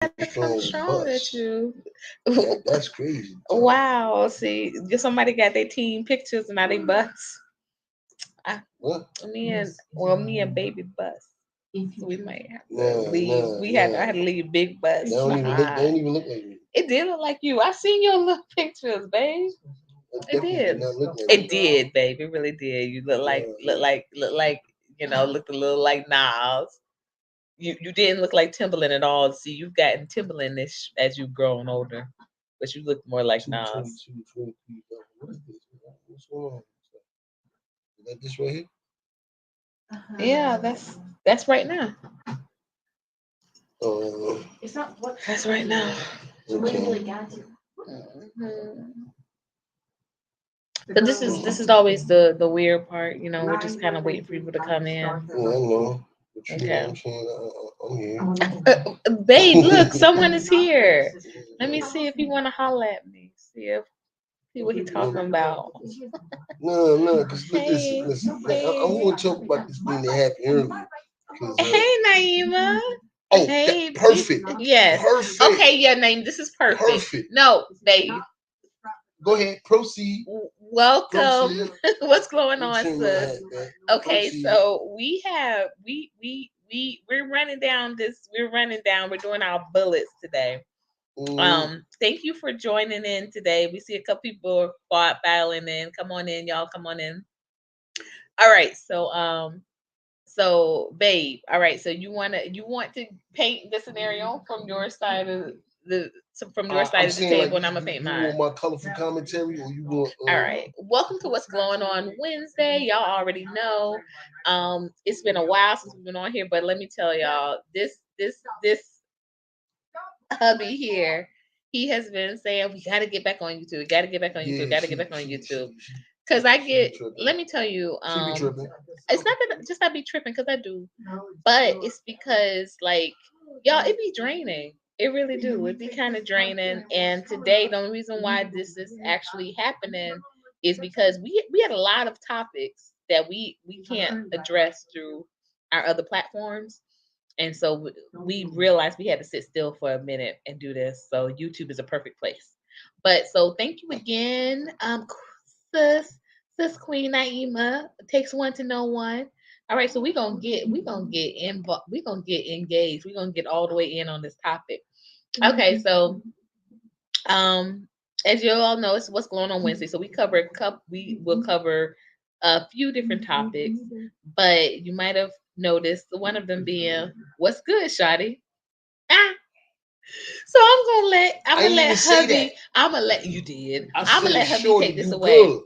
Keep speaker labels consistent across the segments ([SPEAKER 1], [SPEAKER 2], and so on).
[SPEAKER 1] to come strong at you.
[SPEAKER 2] That's crazy.
[SPEAKER 1] Wow. See, somebody got their team pictures and now they bust. I,
[SPEAKER 2] What?
[SPEAKER 1] me and baby bust. So we might have to
[SPEAKER 2] Nah,
[SPEAKER 1] leave.
[SPEAKER 2] nah,
[SPEAKER 1] I had
[SPEAKER 2] nah.
[SPEAKER 1] to leave big bus
[SPEAKER 2] They don't even look. They
[SPEAKER 1] behind.
[SPEAKER 2] don't even look like me.
[SPEAKER 1] It did look like you. I seen your little pictures, babe.
[SPEAKER 2] It
[SPEAKER 1] It
[SPEAKER 2] definitely do
[SPEAKER 1] did.
[SPEAKER 2] not look like
[SPEAKER 1] It
[SPEAKER 2] me.
[SPEAKER 1] did, babe. It really did. You look like looked a little like Nas. You didn't look like Timberland at all. See, you've gotten Timberlandish as you've grown older, but you look more like Nas.
[SPEAKER 2] 222, 23. What is this? What's going on? Is that this right here?
[SPEAKER 1] Yeah, that's right now.
[SPEAKER 2] Uh,
[SPEAKER 1] That's right now.
[SPEAKER 2] okay.
[SPEAKER 1] Mhm. But this is always the weird part. We're just kind of waiting for people to come in.
[SPEAKER 2] Yeah, I know. But you know what
[SPEAKER 1] Okay.
[SPEAKER 2] I'm saying? I'm here.
[SPEAKER 1] Babe, look, someone is here. Let me see if you want to holler at me. See what he talking about.
[SPEAKER 2] No, no, because listen,
[SPEAKER 1] Hey,
[SPEAKER 2] listen. I'm
[SPEAKER 1] hey,
[SPEAKER 2] going to talk about this thing that happened earlier. Cause
[SPEAKER 1] hey, Naima. Hey,
[SPEAKER 2] perfect,
[SPEAKER 1] yes.
[SPEAKER 2] perfect,
[SPEAKER 1] Okay, yeah, Naima, this is perfect.
[SPEAKER 2] perfect.
[SPEAKER 1] No, babe,
[SPEAKER 2] Go ahead, proceed,
[SPEAKER 1] welcome.
[SPEAKER 2] proceed.
[SPEAKER 1] What's going
[SPEAKER 2] Let me
[SPEAKER 1] on,
[SPEAKER 2] change my
[SPEAKER 1] sis?
[SPEAKER 2] hat back.
[SPEAKER 1] Okay,
[SPEAKER 2] Proceed.
[SPEAKER 1] so we're running down we're doing our bullets today.
[SPEAKER 2] Mm,
[SPEAKER 1] Thank you for joining in today. We see a couple people filing in. Come on in, y'all. Come on in. All right. So babe, all right. So you want to paint the scenario from your side of from your side
[SPEAKER 2] I'm
[SPEAKER 1] of the
[SPEAKER 2] saying like
[SPEAKER 1] table, and I'm gonna paint
[SPEAKER 2] you
[SPEAKER 1] mine.
[SPEAKER 2] want my colorful commentary, or you want
[SPEAKER 1] All right. Welcome to What's Going On Wednesday. Y'all already know. It's been a while since we've been on here, but let me tell y'all, this hubby here, he has been saying we got to get back on YouTube. We got to get back on YouTube.
[SPEAKER 2] yeah,
[SPEAKER 1] Got to get back on YouTube. Cause I
[SPEAKER 2] she be
[SPEAKER 1] get.
[SPEAKER 2] tripping.
[SPEAKER 1] Let me tell you.
[SPEAKER 2] She be tripping.
[SPEAKER 1] It's not that just I be tripping because I do, but it's because like y'all, it be draining. It really do. It be kind of draining. And today, the only reason why this is actually happening is because we had a lot of topics that we can't address through our other platforms, and so we realized we had to sit still for a minute and do this. So YouTube is a perfect place. But so thank you again, sis, sis Queen Naima. It takes one to know one. All right, so we gonna get engaged. We're gonna get all the way in on this topic. Okay, so um as you all know, it's what's going on Wednesday. So we will cover a few different topics, but you might have noticed one of them being what's good, Shawty. Ah, so I'm
[SPEAKER 2] I
[SPEAKER 1] gonna
[SPEAKER 2] didn't even
[SPEAKER 1] let
[SPEAKER 2] say
[SPEAKER 1] hubby.
[SPEAKER 2] that.
[SPEAKER 1] I'm gonna let you did.
[SPEAKER 2] I
[SPEAKER 1] I'm gonna
[SPEAKER 2] said,
[SPEAKER 1] let hubby
[SPEAKER 2] shorty,
[SPEAKER 1] take this
[SPEAKER 2] you
[SPEAKER 1] away.
[SPEAKER 2] good?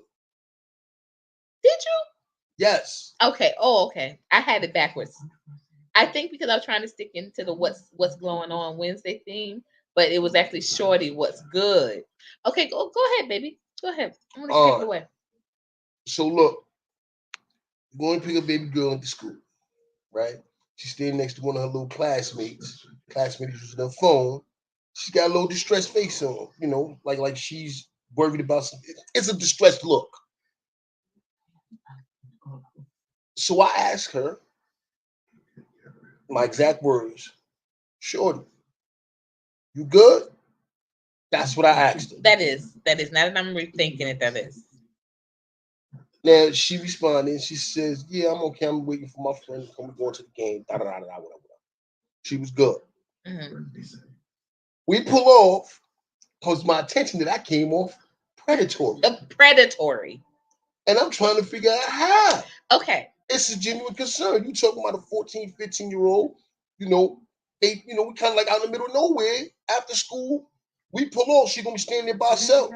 [SPEAKER 1] Did you?
[SPEAKER 2] Yes.
[SPEAKER 1] Okay. Oh, okay. I had it backwards. I think because I was trying to stick into the what's going on Wednesday theme, but it was actually shorty. What's good? Okay, go ahead, baby. Go ahead. I'm gonna take
[SPEAKER 2] All
[SPEAKER 1] it
[SPEAKER 2] right.
[SPEAKER 1] away.
[SPEAKER 2] So look, you're going to pick a baby girl into school, right? She's standing next to one of her little classmates. Classmate is using her phone. She's got a little distressed face on, like she's worried about something. It's a distressed look. So I asked her, my exact words, shorty, you good? That's what I asked her.
[SPEAKER 1] That is now that I'm rethinking it. That is.
[SPEAKER 2] Now she responded. She says, "Yeah, I'm okay. I'm waiting for my friend to come going to the game. Da da da da whatever. She was good.
[SPEAKER 1] Mhm.
[SPEAKER 2] We pull off because my attention to that came off predatory,
[SPEAKER 1] Predatory.
[SPEAKER 2] and I'm trying to figure out how.
[SPEAKER 1] Okay.
[SPEAKER 2] It's a genuine concern. You talking about a 14, 15-year old? You know, we kind of like out in the middle of nowhere after school. We pull off. She gonna be standing there by herself.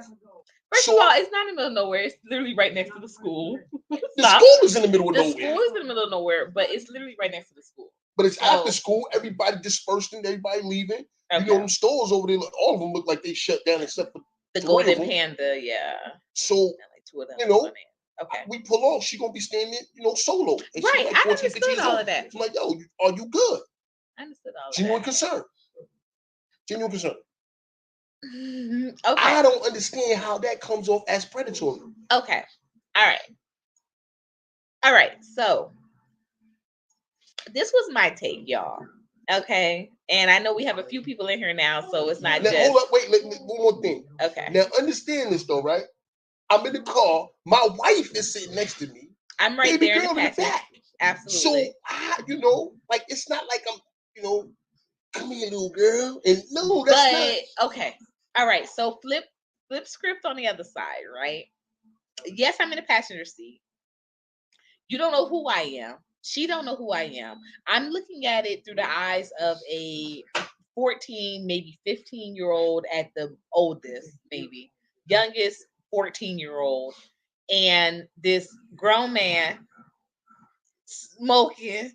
[SPEAKER 1] First of
[SPEAKER 2] So
[SPEAKER 1] all, it's not in the middle of nowhere. It's literally right next to the school.
[SPEAKER 2] the
[SPEAKER 1] Stop.
[SPEAKER 2] school is in the middle of
[SPEAKER 1] The
[SPEAKER 2] nowhere.
[SPEAKER 1] school is in the middle of nowhere, but it's literally right next to the school.
[SPEAKER 2] But it's after
[SPEAKER 1] So
[SPEAKER 2] school. Everybody dispersed and everybody leaving. You know,
[SPEAKER 1] okay.
[SPEAKER 2] them stores over there, all of them look like they shut down except for
[SPEAKER 1] The
[SPEAKER 2] 3 of
[SPEAKER 1] golden
[SPEAKER 2] them.
[SPEAKER 1] panda, yeah.
[SPEAKER 2] So,
[SPEAKER 1] And like two of them
[SPEAKER 2] you
[SPEAKER 1] was on
[SPEAKER 2] know,
[SPEAKER 1] it. Okay.
[SPEAKER 2] we pull off. She gonna be standing, solo. And she's
[SPEAKER 1] Right.
[SPEAKER 2] like
[SPEAKER 1] I
[SPEAKER 2] 14, 15
[SPEAKER 1] understood
[SPEAKER 2] years
[SPEAKER 1] all
[SPEAKER 2] old.
[SPEAKER 1] of that.
[SPEAKER 2] So I'm like, yo, are you good?
[SPEAKER 1] I understood all of
[SPEAKER 2] Genuine
[SPEAKER 1] that.
[SPEAKER 2] concern. Genuine concern.
[SPEAKER 1] Okay.
[SPEAKER 2] I don't understand how that comes off as predatory.
[SPEAKER 1] Okay. All right. All right. So this was my take, y'all. Okay. And I know we have a few people in here now, so it's not
[SPEAKER 2] Now hold
[SPEAKER 1] just
[SPEAKER 2] up, wait, one more thing.
[SPEAKER 1] okay.
[SPEAKER 2] Now understand this though, right? I'm in the car. My wife is sitting next to me.
[SPEAKER 1] I'm right
[SPEAKER 2] Baby
[SPEAKER 1] there in the
[SPEAKER 2] girl in the
[SPEAKER 1] passenger.
[SPEAKER 2] back. So
[SPEAKER 1] Absolutely.
[SPEAKER 2] like it's not like I'm, come here, little girl. And no, that's not.
[SPEAKER 1] But okay. All right. So flip script on the other side, right? Yes, I'm in the passenger seat. You don't know who I am. She don't know who I am. I'm looking at it through the eyes of a 14, maybe 15-year-old at the oldest, maybe youngest 14-year-old, and this grown man smoking.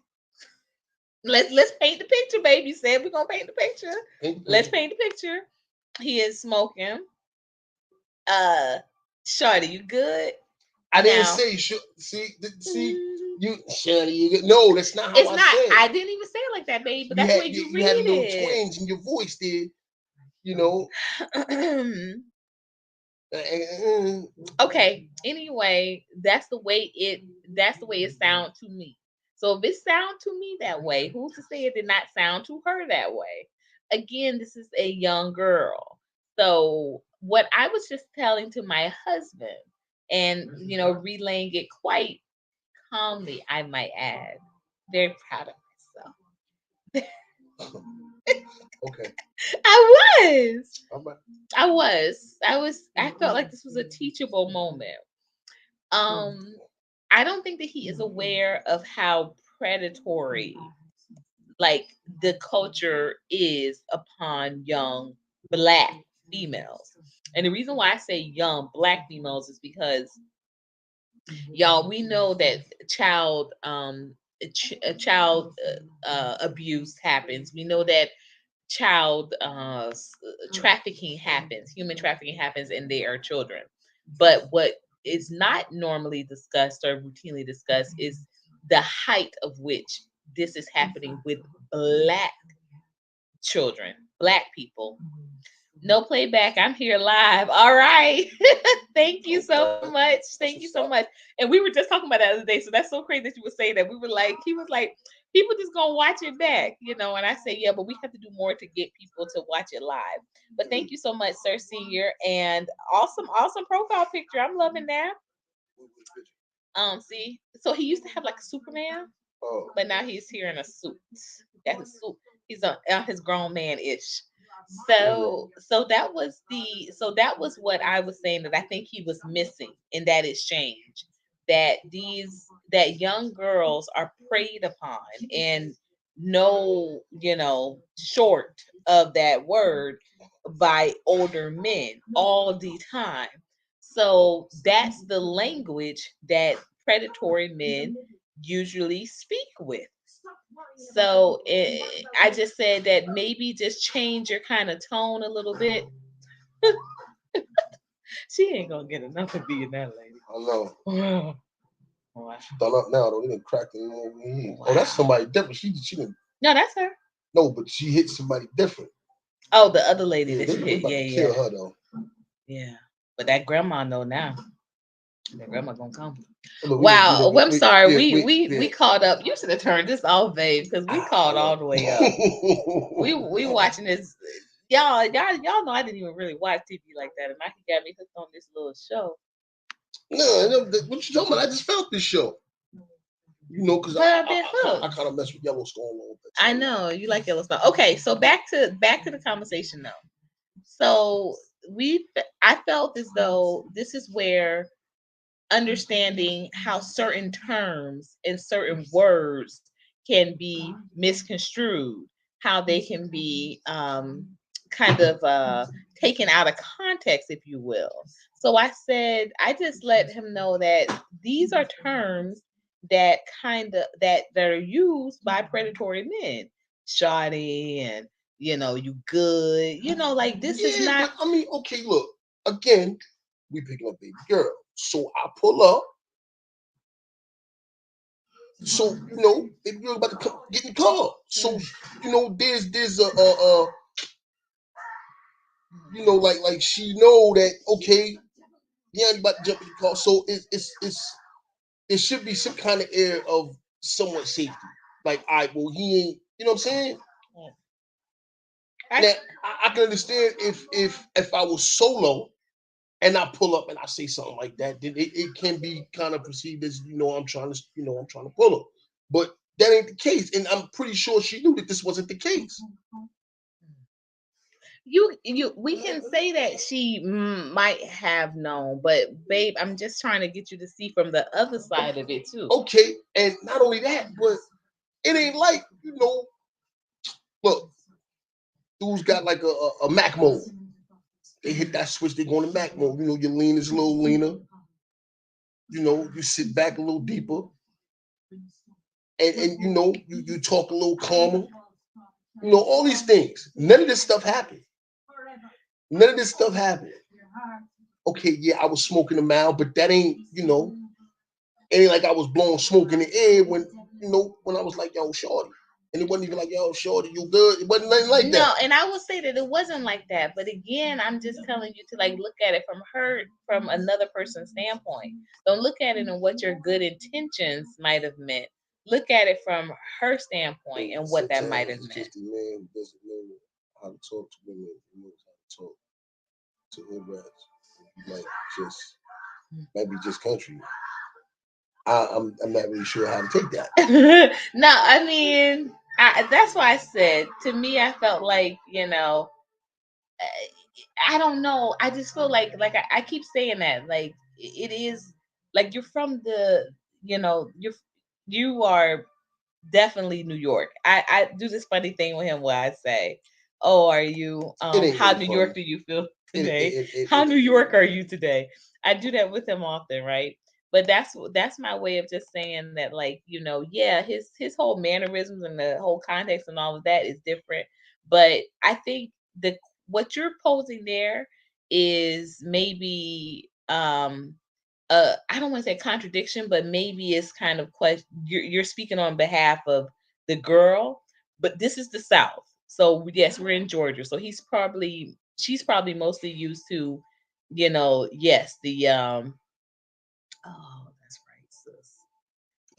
[SPEAKER 1] Let's paint the picture, baby. You said we're gonna paint the picture. Let's paint the picture. He is smoking. Shawty, you good?
[SPEAKER 2] I didn't
[SPEAKER 1] Now,
[SPEAKER 2] say see you Shirley, you good. No, that's not how
[SPEAKER 1] it's
[SPEAKER 2] I
[SPEAKER 1] not.
[SPEAKER 2] said.
[SPEAKER 1] I didn't even say it like that, baby. But
[SPEAKER 2] You
[SPEAKER 1] that's the
[SPEAKER 2] had
[SPEAKER 1] way you
[SPEAKER 2] you had a
[SPEAKER 1] read
[SPEAKER 2] little
[SPEAKER 1] it.
[SPEAKER 2] twinge in your voice there, you know.
[SPEAKER 1] Okay. Anyway, that's the way it sounds to me. So if it sounds to me that way, who's to say it did not sound to her that way? Again, this is a young girl. So what I was just telling to my husband and relaying it quite calmly, I might add. Very proud of myself.
[SPEAKER 2] Okay.
[SPEAKER 1] I was.
[SPEAKER 2] All right.
[SPEAKER 1] I felt like this was a teachable moment. Um, I don't think that he is aware of how predatory like the culture is upon young black females. And the reason why I say young black females is because y'all, we know that child abuse happens. We know that child trafficking happens, human trafficking happens, and they are children. But what is not normally discussed or routinely discussed is the height of which this is happening with black children, black people. No playback. I'm here live. All right. Thank you so much. Thank you so much. And we were just talking about that the other day. So that's so crazy that you would say that. We were like, he was like, people just gonna watch it back, And I say, yeah, but we have to do more to get people to watch it live. But thank you so much, Sir Senior, and awesome profile picture. I'm loving that. See, so he used to have like a Superman, but now he's here in a suit. That's a suit. He's on his grown man ish. So that was what I was saying that I think he was missing in that exchange. That young girls are preyed upon and short of that word by older men all the time. So that's the language that predatory men usually speak with. So I just said that maybe just change your kind of tone a little bit. She ain't gonna get enough of being that lady.
[SPEAKER 2] I know.
[SPEAKER 1] Wow.
[SPEAKER 2] She done up now though. They didn't crack it. Wow. Oh, that's somebody different. She didn't.
[SPEAKER 1] No, that's her.
[SPEAKER 2] No, but she hit somebody different.
[SPEAKER 1] Oh, the other lady
[SPEAKER 2] Yeah,
[SPEAKER 1] that she hit. Yeah,
[SPEAKER 2] kill her though.
[SPEAKER 1] Yeah, but that grandma know now. That grandma gonna come.
[SPEAKER 2] Look,
[SPEAKER 1] Wow, I'm sorry. We caught up. You should have turned this off, babe, because we caught all the way up. we watching this. Y'all know I didn't even really watch TV like that, and Mikey got me hooked on this little show.
[SPEAKER 2] No, what you talking about? I just felt this show. Because I kind of mess with Yellowstone a little bit. So.
[SPEAKER 1] I know you like Yellowstone. Okay, so back to the conversation though. So I felt as though this is where understanding how certain terms and certain words can be misconstrued, how they can be kind of taken out of context, if you will. So I just let him know that these are terms that that are used by predatory men, shawty, and you good, like this is not.
[SPEAKER 2] But, okay, look, again, we picking up baby girl. So I pull up. So baby girl about to get in the car. So there's a like she know that okay, yeah, I'm about to jump in the car. So it should be some kind of air of somewhat safety. Like, all right, well, he ain't, you know what I'm saying? Now I can understand if I was solo and I pull up and I say something like that, then it can be kind of perceived as I'm trying to pull her. But that ain't the case, and I'm pretty sure she knew that this wasn't the case.
[SPEAKER 1] We can say that she might have known, but babe, I'm just trying to get you to see from the other side of it too.
[SPEAKER 2] Okay, and not only that, but it ain't like look, dudes got like a Mac mode. They hit that switch, they go in the Mac mode. Your lean is a little leaner. You sit back a little deeper, and you talk a little calmer. All these things. None of this stuff happened. None of this stuff happened. Okay, yeah, I was smoking a mile, but that ain't like I was blowing smoke in the air when I was like, yo, shorty. And it wasn't even like, yo, shorty, you good? It wasn't nothing like that.
[SPEAKER 1] No, and I will say that it wasn't like that. But again, I'm just telling you to like look at it from another person's standpoint. Don't look at it and what your good intentions might have meant. Look at it from her standpoint and what that might have meant.
[SPEAKER 2] Just a man who doesn't know how to talk to women, who knows how to talk to hood rats. Might be just country. I'm not really sure how to take that.
[SPEAKER 1] No, I mean, that's why I said to me, I felt like I don't know. I just feel like I keep saying that like it is like you're from you are definitely New York. I do this funny thing with him where I say, "Oh, are you? How New York do you feel today? How New York are you today?" I do that with him often, right? But that's my way of just saying that, like yeah, his whole mannerisms and the whole context and all of that is different. But I think the what you're posing there is maybe I don't want to say contradiction, but maybe it's kind of question. You're speaking on behalf of the girl, but this is the South. So yes, we're in Georgia. So she's probably mostly used to, yes, the oh, that's right, sis.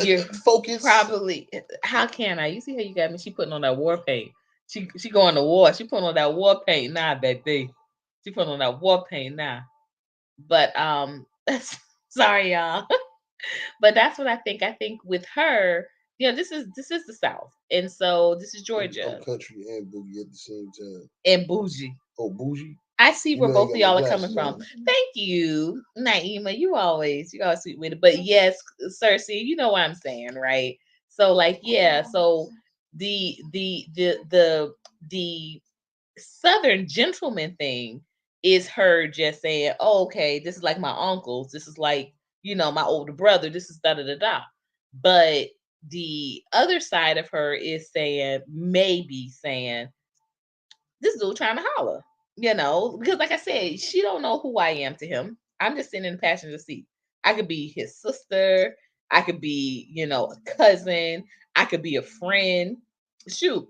[SPEAKER 1] You're
[SPEAKER 2] focus.
[SPEAKER 1] Probably how can I? You see how you got me? She putting on that war paint. She going to war. She putting on that war paint now, baby. She putting on that war paint now. But that's sorry, y'all. But that's what I think. I think with her, this is the South, and so this is Georgia.
[SPEAKER 2] I'm country and bougie at the same time.
[SPEAKER 1] And bougie.
[SPEAKER 2] Oh, bougie.
[SPEAKER 1] I see where both of y'all are coming from. Thank you, Naima. You always sweet with it. But yes, Cersei, you know what I'm saying, right? So like, yeah. So the Southern gentleman thing is her just saying, oh, okay, this is like my uncles. This is like, my older brother. This is da da da da. But the other side of her is maybe saying, this dude trying to holler, because like I said, she don't know who I am to him. I'm just sitting in the passenger seat. I could be his sister. I could be, a cousin. I could be a friend. Shoot,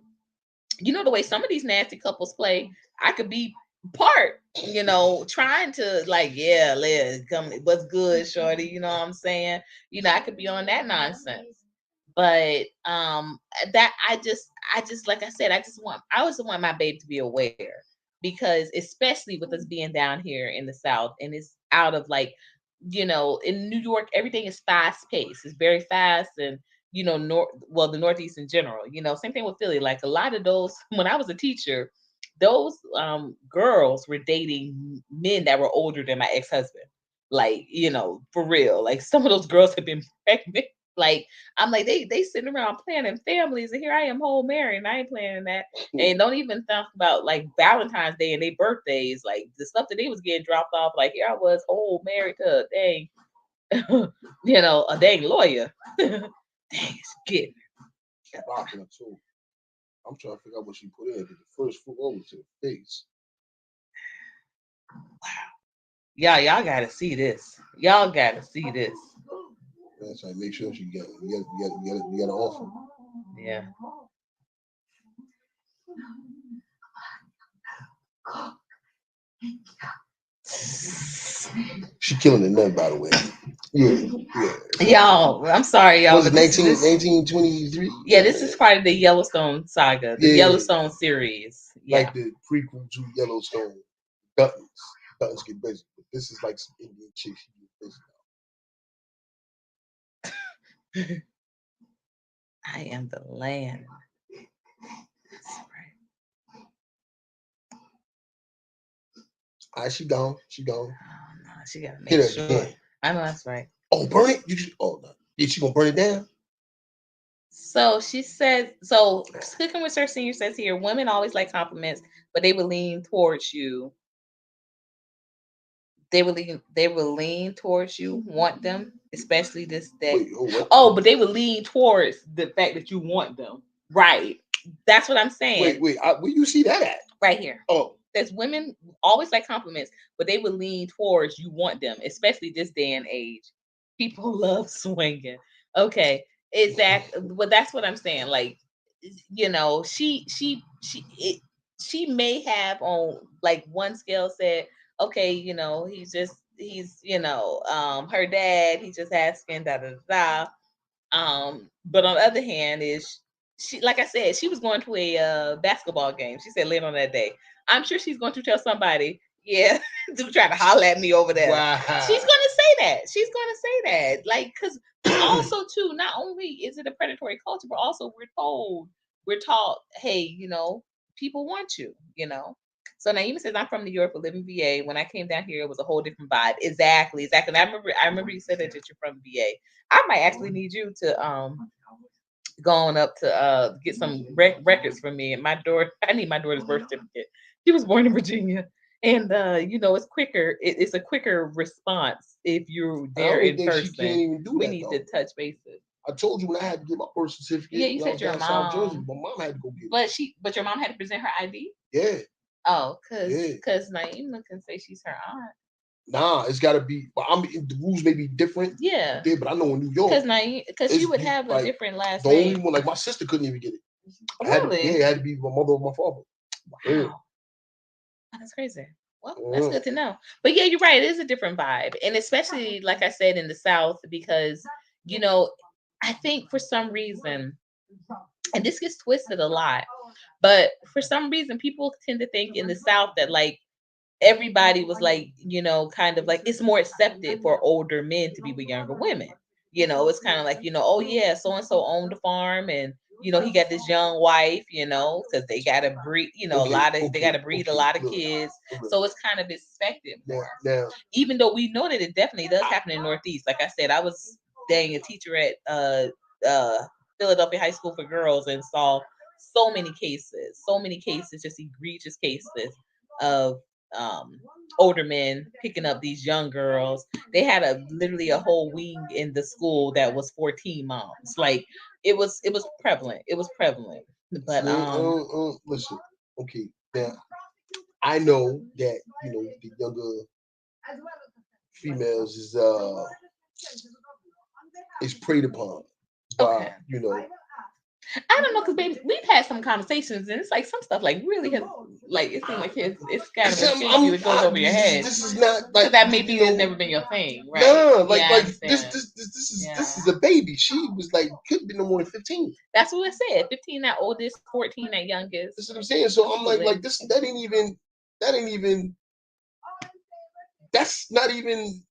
[SPEAKER 1] the way some of these nasty couples play, I could be part, trying to like, yeah, let's come. What's good, shorty? You know what I'm saying? I could be on that nonsense. But that I just like I said, I always want my babe to be aware, because especially with us being down here in the South, and it's out of like, in New York, everything is fast paced. It's very fast, and the Northeast in general. Same thing with Philly. Like a lot of those, when I was a teacher, those girls were dating men that were older than my ex-husband. Like, for real. Like some of those girls had been pregnant. Like I'm like, they sitting around planning families, and here I am whole married, and I ain't planning that. And don't even talk about like Valentine's Day and their birthdays, like the stuff that they was getting dropped off. Like here I was whole married to a dang, a dang lawyer. Dang, it's getting
[SPEAKER 2] her too. I'm trying to figure out what she put in. The first foot over to the face.
[SPEAKER 1] Wow. Y'all gotta see this. Y'all gotta see this.
[SPEAKER 2] That's like make sure you get an offer.
[SPEAKER 1] Yeah.
[SPEAKER 2] She killing the nut, by the way. Yeah.
[SPEAKER 1] Y'all, I'm sorry, y'all.
[SPEAKER 2] Was it 1923?
[SPEAKER 1] Yeah, this is part of the Yellowstone saga, the Yellowstone series. Yeah.
[SPEAKER 2] like the prequel to Yellowstone. Duttons. Duttons get busy. But this is like some Indian chick. She get busy.
[SPEAKER 1] I am the land. That's right.
[SPEAKER 2] All right, she gone. She gone.
[SPEAKER 1] Oh no, she gotta
[SPEAKER 2] Hit
[SPEAKER 1] make
[SPEAKER 2] her
[SPEAKER 1] sure.
[SPEAKER 2] again.
[SPEAKER 1] I know that's right.
[SPEAKER 2] Oh, burn it? You just, oh, no. Yeah, she gonna burn it down?
[SPEAKER 1] So she said, so Cooking with Sir Senior says here, women always like compliments, but they will lean towards you. They will lean towards you, want them, especially this day.
[SPEAKER 2] Wait, oh, what?
[SPEAKER 1] Oh, but they will lean towards the fact that you want them. Right. That's what I'm saying.
[SPEAKER 2] Wait, where you see that at?
[SPEAKER 1] Right here.
[SPEAKER 2] Oh.
[SPEAKER 1] There's women always like compliments, but they would lean towards you want them, especially this day and age. People love swinging. Okay, exactly. But that's what I'm saying. Like, she may have on like one scale said, okay, he's her dad. He's just asking da da da. But on the other hand, is she like I said, she was going to a basketball game. She said later on that day. I'm sure she's going to tell somebody, yeah, to try to holler at me over there.
[SPEAKER 2] Wow.
[SPEAKER 1] She's gonna say that. She's gonna say that. Like, because also too, not only is it a predatory culture, but also we're taught, hey, people want you. So Naima says, I'm from New York, but live in VA. When I came down here, it was a whole different vibe. Exactly. And I remember you said that you're from VA. I might actually need you to go on up to get some records from me. And my daughter, I need my daughter's birth certificate. She was born in Virginia, and it's quicker. It's a quicker response if you're
[SPEAKER 2] I
[SPEAKER 1] there
[SPEAKER 2] don't
[SPEAKER 1] in
[SPEAKER 2] think she
[SPEAKER 1] person.
[SPEAKER 2] can't even do
[SPEAKER 1] We
[SPEAKER 2] that,
[SPEAKER 1] need
[SPEAKER 2] though.
[SPEAKER 1] to touch bases.
[SPEAKER 2] I told you when I had to get my birth certificate.
[SPEAKER 1] Yeah, you
[SPEAKER 2] when I
[SPEAKER 1] said
[SPEAKER 2] was
[SPEAKER 1] your
[SPEAKER 2] down South Jersey,
[SPEAKER 1] mom,
[SPEAKER 2] my mom had to go get it.
[SPEAKER 1] but your mom had to present her ID.
[SPEAKER 2] Yeah.
[SPEAKER 1] Oh,
[SPEAKER 2] Yeah.
[SPEAKER 1] because Naima can say she's her aunt.
[SPEAKER 2] Nah, it's got to be. Well, the rules may be different.
[SPEAKER 1] Yeah.
[SPEAKER 2] Yeah, but I know in New York,
[SPEAKER 1] Because she would have a
[SPEAKER 2] like,
[SPEAKER 1] different last
[SPEAKER 2] the only
[SPEAKER 1] name.
[SPEAKER 2] one, like my sister couldn't even get it.
[SPEAKER 1] Really?
[SPEAKER 2] It had to be my mother or my father.
[SPEAKER 1] Wow.
[SPEAKER 2] Yeah.
[SPEAKER 1] That's crazy. Well, that's good to know. But yeah, you're right. It is a different vibe. And especially, like I said, in the South, because, I think for some reason, and this gets twisted a lot, but for some reason, people tend to think in the South that, like, everybody was like, kind of like it's more accepted for older men to be with younger women. It's kind of like, oh yeah, so and so owned a farm and he got this young wife, because they gotta breed, they gotta breed a lot of kids. So it's kind of expected more.
[SPEAKER 2] Now,
[SPEAKER 1] Even though we know that it definitely does happen in Northeast. Like I said, I was dating a teacher at Philadelphia High School for Girls and saw so many cases, just egregious cases of older men picking up these young girls. They had literally a whole wing in the school that was 14 moms. Like it was prevalent. It was prevalent. But
[SPEAKER 2] listen, okay, now I know that the younger females is preyed upon by
[SPEAKER 1] okay. I don't know, because baby, we've had some conversations, and it's like some stuff like really has, like it seems like it's kind of a you. It goes over your head.
[SPEAKER 2] This is not like
[SPEAKER 1] that maybe has never been your thing, right?
[SPEAKER 2] No, this
[SPEAKER 1] Yeah.
[SPEAKER 2] is a baby. She was like couldn't be no more than 15.
[SPEAKER 1] That's what it said. 15 that oldest, 14 that youngest.
[SPEAKER 2] That's what I'm saying. So I'm like this. That ain't even. That's not even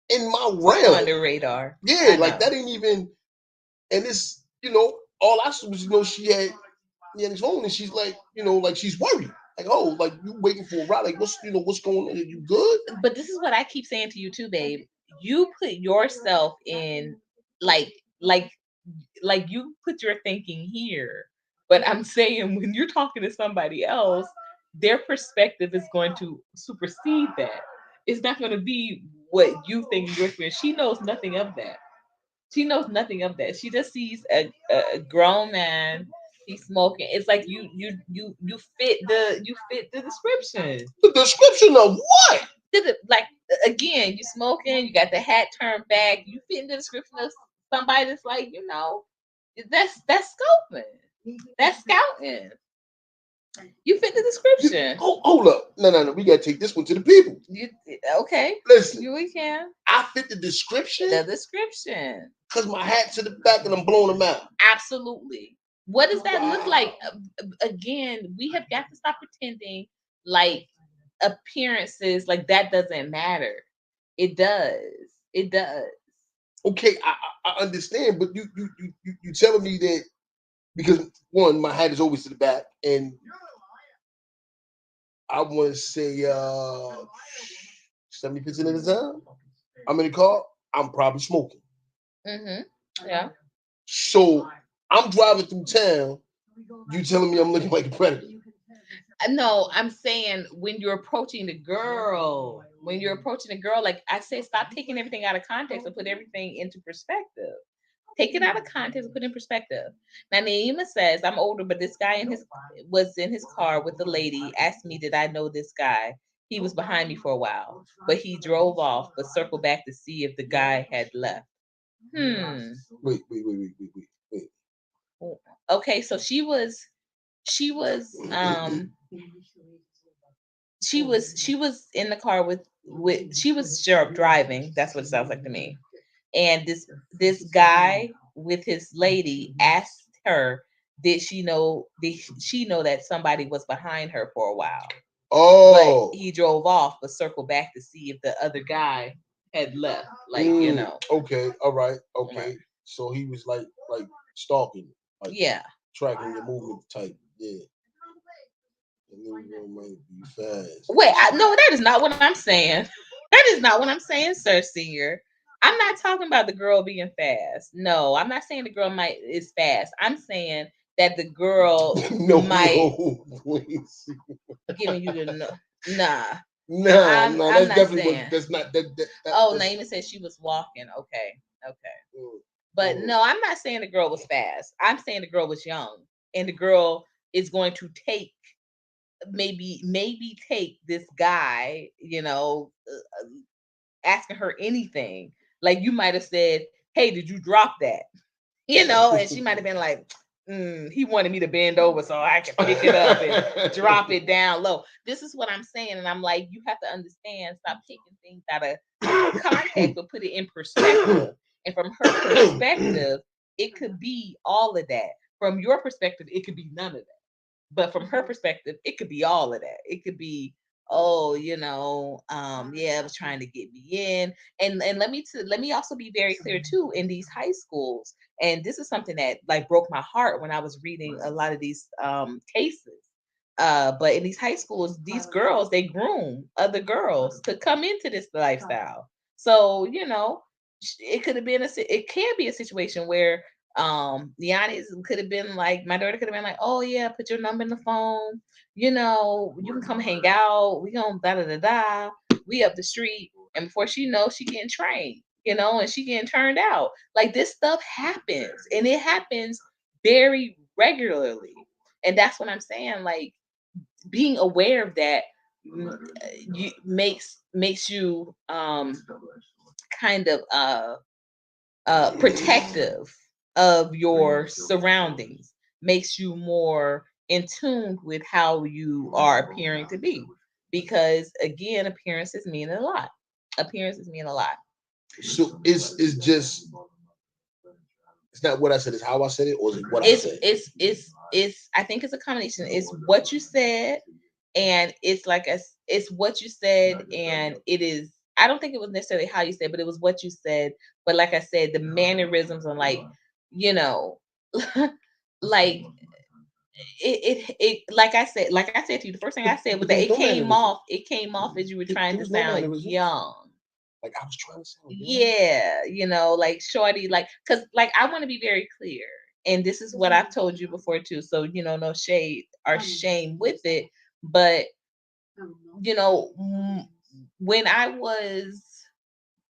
[SPEAKER 2] in my realm.
[SPEAKER 1] On the radar.
[SPEAKER 2] Yeah, like that ain't even. And it's all I saw was she had his phone, and she's like like she's worried. Like, oh, like you waiting for a ride? Like what's going on? Are you good?
[SPEAKER 1] But this is what I keep saying to you too, babe. You put yourself in like you put your thinking here. But I'm saying when you're talking to somebody else, their perspective is going to supersede that. It's not going to be what you think your experience. She knows nothing of that. She knows nothing of that. She just sees a grown man. He's smoking. It's like you fit the description.
[SPEAKER 2] The description of what?
[SPEAKER 1] Like again, you smoking. You got the hat turned back. You fit in the description of somebody that's like that's scoping. That's scouting. You fit the description.
[SPEAKER 2] Hold up. No. We gotta take this one to the people.
[SPEAKER 1] Okay.
[SPEAKER 2] Listen.
[SPEAKER 1] We can.
[SPEAKER 2] I fit the description.
[SPEAKER 1] The description.
[SPEAKER 2] Because my hat's to the back and I'm blowing them out.
[SPEAKER 1] Absolutely. What does that look like? Again, we have got to stop pretending like appearances like that doesn't matter. It does. It does.
[SPEAKER 2] Okay, I understand, but you telling me that because one, my hat is always to the back, and I want to say 70% of the time I'm in the car, I'm probably smoking.
[SPEAKER 1] Yeah.
[SPEAKER 2] So I'm driving through town. You telling me I'm looking like a predator?
[SPEAKER 1] No, I'm saying when you're approaching the girl, like I said, stop taking everything out of context and put everything into perspective. Take it out of context and put it in perspective. Now Naima says, I'm older, but this guy was in his car with the lady, asked me, did I know this guy? He was behind me for a while, but he drove off, but circled back to see if the guy had left.
[SPEAKER 2] Wait.
[SPEAKER 1] Okay, so she was she was in the car with she was driving. That's what it sounds like to me. And this guy with his lady asked her, did she know that somebody was behind her for a while?
[SPEAKER 2] Oh,
[SPEAKER 1] but he drove off but circled back to see if the other guy had left, like
[SPEAKER 2] okay, all right, okay.
[SPEAKER 1] Right.
[SPEAKER 2] So he was like stalking, like
[SPEAKER 1] Yeah.
[SPEAKER 2] tracking your movement type, yeah. And then might be fast.
[SPEAKER 1] Wait, no, that is not what I'm saying. That is not what I'm saying, Sir Senior. I'm not talking about the girl being fast. No, I'm not saying the girl is fast. I'm saying that the girl might giving you the no. Nah.
[SPEAKER 2] Nah,
[SPEAKER 1] I'm
[SPEAKER 2] that's
[SPEAKER 1] not
[SPEAKER 2] definitely
[SPEAKER 1] saying.
[SPEAKER 2] what. That's not that.
[SPEAKER 1] Oh, Naima said she was walking. Okay. But no, I'm not saying the girl was fast. I'm saying the girl was young, and the girl is going to take maybe take this guy, asking her anything. Like you might have said, "Hey, did you drop that?" And she might have been like, he wanted me to bend over so I can pick it up and drop it down low. This is what I'm saying. And I'm like, you have to understand, stop taking things out of context, but put it in perspective. And from her perspective, it could be all of that. From your perspective, it could be none of that. But from her perspective, it could be all of that. It could be, oh, yeah, I was trying to get me in. And let me also be very clear too, in these high schools, and this is something that like broke my heart when I was reading a lot of these cases. But in these high schools, these girls, they groom other girls to come into this lifestyle. So, it could have been it can be a situation where Giannis could have been like, my daughter could have been like, oh yeah, put your number in the phone, you can come hang out, we gonna da da da da, we up the street, and before she knows, she getting trained, and she getting turned out. Like this stuff happens, and it happens very regularly. And that's what I'm saying, like being aware of that makes you kind of protective of your surroundings, makes you more in tune with how you are appearing to be, because again, appearances mean a lot.
[SPEAKER 2] So it's just, it's not what I said, it's how I said it, or is it what I said?
[SPEAKER 1] It's I think it's a combination. It's what you said, and it's what you said, and it is, I don't think it was necessarily how you said, but it was what you said. But like I said, the mannerisms and like, like it like I said to you, the first thing I said was that it came off as you were trying to sound young.
[SPEAKER 2] Like I was trying to sound
[SPEAKER 1] young. Yeah, like shorty, like, because like I want to be very clear, and this is what I've told you before too, so no shade or shame with it, but when I was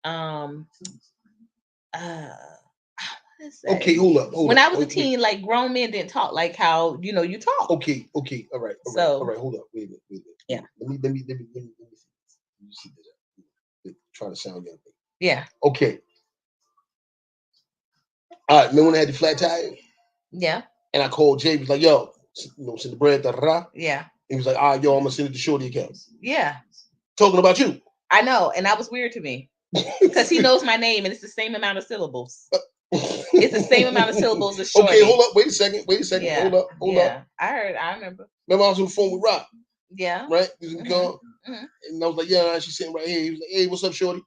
[SPEAKER 1] uh
[SPEAKER 2] okay, hold up.
[SPEAKER 1] When I was a teen, like grown men didn't talk like how you talk.
[SPEAKER 2] Okay, all right, all right. Hold up, wait a minute.
[SPEAKER 1] Yeah.
[SPEAKER 2] Let me see this. Let me see this. Trying to sound young.
[SPEAKER 1] Yeah.
[SPEAKER 2] Okay. All right. Remember when I had the flat tire?
[SPEAKER 1] Yeah.
[SPEAKER 2] And I called Jay. He was like, "Yo, send the bread." Da, da, da.
[SPEAKER 1] Yeah.
[SPEAKER 2] He was like, "All right, yo, I'm gonna send it to Shorty account."
[SPEAKER 1] Yeah.
[SPEAKER 2] Talking about you.
[SPEAKER 1] I know, and that was weird to me because he knows my name and it's the same amount of syllables. It's the same amount of syllables as
[SPEAKER 2] Okay,
[SPEAKER 1] shorty.
[SPEAKER 2] hold up. Wait a second.
[SPEAKER 1] Yeah.
[SPEAKER 2] Hold up.
[SPEAKER 1] Yeah. I heard. I remember.
[SPEAKER 2] Remember, I was on the phone with Rock,
[SPEAKER 1] Yeah.
[SPEAKER 2] right? He was in the car,
[SPEAKER 1] Mm-hmm.
[SPEAKER 2] and I was like, "Yeah, she's sitting right here." He was like, "Hey, what's up, shorty?"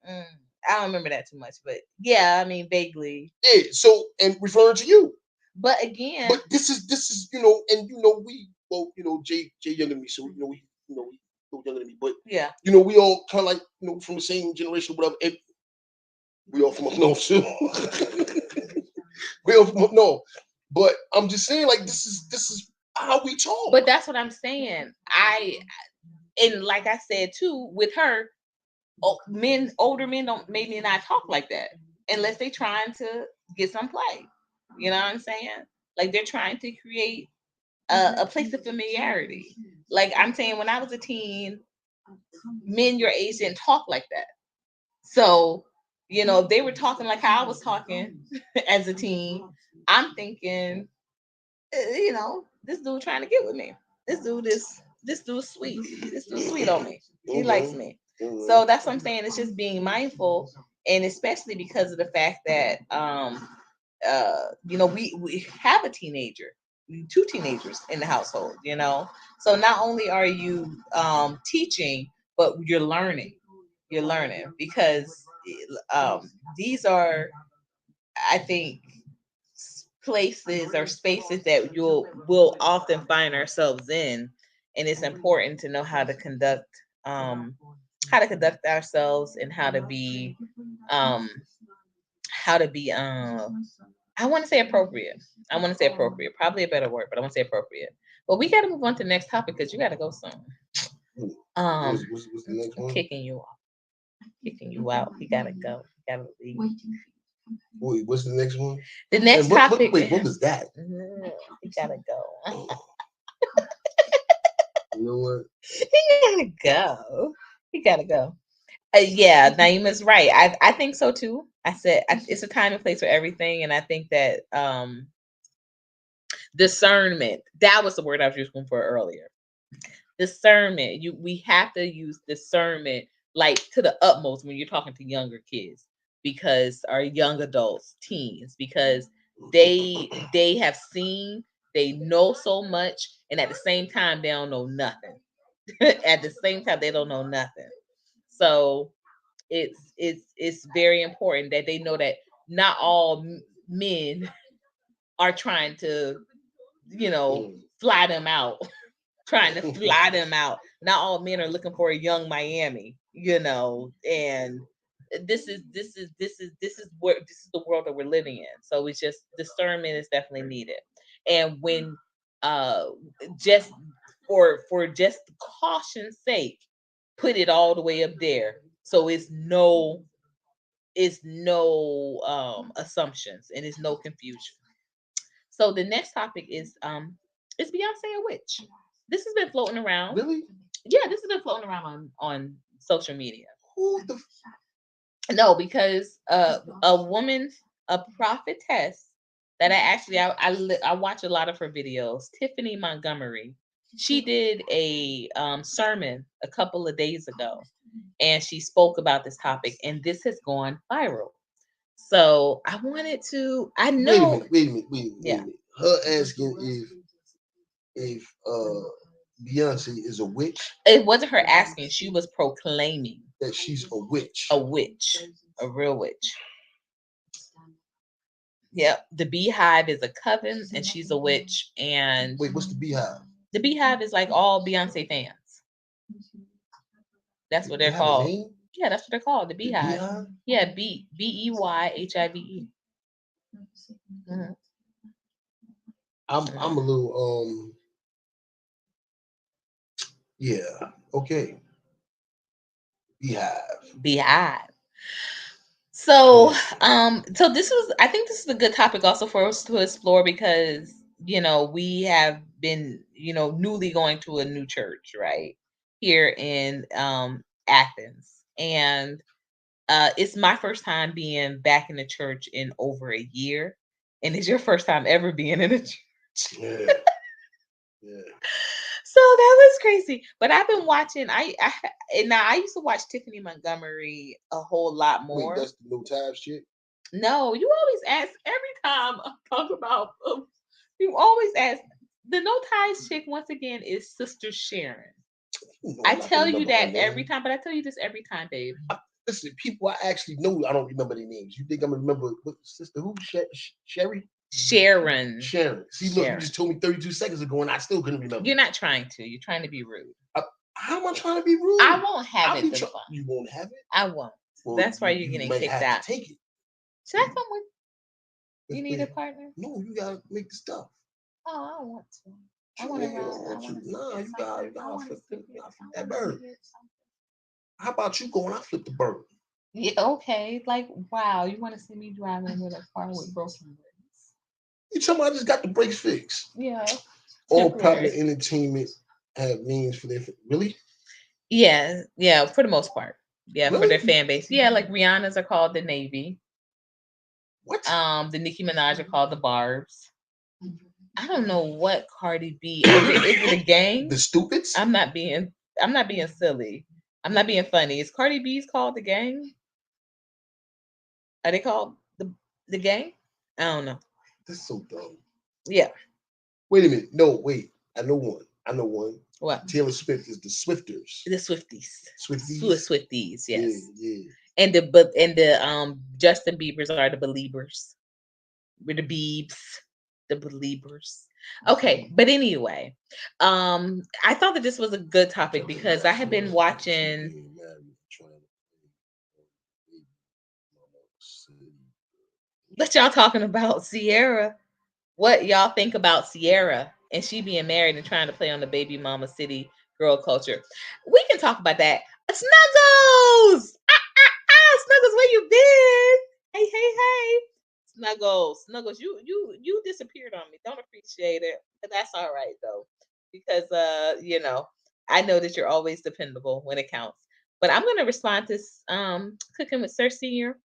[SPEAKER 1] I don't remember that too much, but yeah, I mean vaguely.
[SPEAKER 2] Yeah. So, and referring to you.
[SPEAKER 1] But again,
[SPEAKER 2] But this is and Jay younger than me, so we a little younger than me, but
[SPEAKER 1] yeah,
[SPEAKER 2] we all kind of like from the same generation, whatever. And we all from up north too. We all from up north. But I'm just saying, like this is how we talk.
[SPEAKER 1] But that's what I'm saying. And like I said too, with her, older men don't maybe not talk like that unless they're trying to get some play. You know what I'm saying? Like they're trying to create a place of familiarity. Like I'm saying, when I was a teen, men your age didn't talk like that. So, if they were talking like how I was talking as a teen, I'm thinking, this dude trying to get with me. This dude's sweet. This dude's sweet on me. He likes me. So that's what I'm saying. It's just being mindful, and especially because of the fact that we have a teenager, two teenagers in the household. So not only are you teaching, but you're learning. You're learning because these are, I think, places or spaces that will often find ourselves in, and it's important to know how to conduct ourselves, and um how to be I want to say appropriate. Probably a better word, but I want to say appropriate. But we got to move on to the next topic because you got to go soon.
[SPEAKER 2] What's the next one?
[SPEAKER 1] Kicking you off, kicking you out. You gotta go. You gotta leave.
[SPEAKER 2] Wait, what's the next one?
[SPEAKER 1] The next topic.
[SPEAKER 2] Wait, what was that?
[SPEAKER 1] You gotta go.
[SPEAKER 2] You know what?
[SPEAKER 1] You gotta go. You gotta go. Yeah, Naima's right. I think so too. It's a time and place for everything, and I think that discernment. That was the word I was looking for earlier. Discernment. We have to use discernment like to the utmost when you're talking to younger kids, because our young adults, teens, because they have seen, they know so much, and at the same time they don't know nothing. At the same time they don't know nothing. So it's very important that they know that not all men are trying to fly them out. Trying to fly them out. Not all men are looking for a young Miami, and this is the world that we're living in. So it's just discernment is definitely needed. And when uh just for just caution's sake, put it all the way up there. So it's no assumptions, and it's no confusion. So the next topic is Beyonce a witch? This has been floating around.
[SPEAKER 2] Really?
[SPEAKER 1] Yeah, this has been floating around on social media.
[SPEAKER 2] Who the?
[SPEAKER 1] No, because a woman, a prophetess that I watch a lot of her videos, Tiffany Montgomery. She did a sermon a couple of days ago, and she spoke about this topic, and this has gone viral. So I wanted to. I know.
[SPEAKER 2] Wait a minute. Her asking if Beyonce is a witch.
[SPEAKER 1] It wasn't her asking; she was proclaiming
[SPEAKER 2] that she's a witch.
[SPEAKER 1] A witch, a real witch. Yep. The Beehive is a coven, and she's a witch. And
[SPEAKER 2] wait, what's the Beehive?
[SPEAKER 1] The Beehive is like all Beyonce fans. That's what they're called. Yeah, that's what they're called. The Beehive. Yeah, Beyhive. Mm-hmm.
[SPEAKER 2] I'm a little yeah, okay.
[SPEAKER 1] Beehive. So so I think this is a good topic also for us to explore, because we have been newly going to a new church right here in Athens, and it's my first time being back in the church in over a year, and it's your first time ever being in a church.
[SPEAKER 2] Yeah. Yeah.
[SPEAKER 1] So that was crazy. But I've been watching. And now I used to watch Tiffany Montgomery a whole lot more.
[SPEAKER 2] Wait, that's the No Tabs chick?
[SPEAKER 1] No, you always ask every time I talk about. You always ask. The no ties chick once again is Sister Sharon. I
[SPEAKER 2] I'm not gonna
[SPEAKER 1] tell you
[SPEAKER 2] remember her
[SPEAKER 1] that
[SPEAKER 2] name.
[SPEAKER 1] every time, but I tell you this every time, babe.
[SPEAKER 2] Listen, people I actually know, I don't remember their names. You think I'm gonna remember what sister who? Sherry?
[SPEAKER 1] Sharon.
[SPEAKER 2] Sharon. See, look, you
[SPEAKER 1] Sharon.
[SPEAKER 2] just told me 32 seconds ago, and I still couldn't remember.
[SPEAKER 1] You're not trying to. You're trying to be rude.
[SPEAKER 2] How am I trying to be rude?
[SPEAKER 1] I won't have it.
[SPEAKER 2] You won't have it?
[SPEAKER 1] I won't.
[SPEAKER 2] Well,
[SPEAKER 1] that's why you're getting kicked out.
[SPEAKER 2] Take it.
[SPEAKER 1] Should I come with? You need a partner?
[SPEAKER 2] No, you gotta make the stuff.
[SPEAKER 1] Oh, I don't want to. I want to ride.
[SPEAKER 2] Nah, you gotta flip that bird. How about you go and I flip the bird?
[SPEAKER 1] Yeah, okay. Like, wow, you want to see me driving with a car with broken brakes?
[SPEAKER 2] You talking about I just got the brakes fixed?
[SPEAKER 1] Yeah.
[SPEAKER 2] All popular entertainment have names for their really?
[SPEAKER 1] Yeah, for the most part. Yeah, really? For their fan base. Yeah, like Rihanna's are called the Navy.
[SPEAKER 2] What?
[SPEAKER 1] The Nicki Minaj are called the Barbs. I don't know what Cardi B is it a gang?
[SPEAKER 2] The Stupids?
[SPEAKER 1] I'm not being silly. I'm not being funny. Is Cardi B's called the gang? Are they called the gang? I don't know.
[SPEAKER 2] This is so dumb.
[SPEAKER 1] Yeah.
[SPEAKER 2] Wait a minute. No, wait. I know one.
[SPEAKER 1] What?
[SPEAKER 2] Taylor Swift is the Swifters.
[SPEAKER 1] The Swifties.
[SPEAKER 2] Swifties,
[SPEAKER 1] yes.
[SPEAKER 2] Yeah.
[SPEAKER 1] And the Justin Bieber's are the Beliebers. We're the Biebs. The Beliebers. Okay, but anyway, I thought that this was a good topic because I have been watching. What y'all talking about, Sierra? What y'all think about Sierra and she being married and trying to play on the baby mama city girl culture? We can talk about that. Snuggles! Snuggles, where you been? Hey. Snuggles, you disappeared on me. Don't appreciate it. But that's all right though. Because I know that you're always dependable when it counts. But I'm gonna respond to Cooking with Sir Senior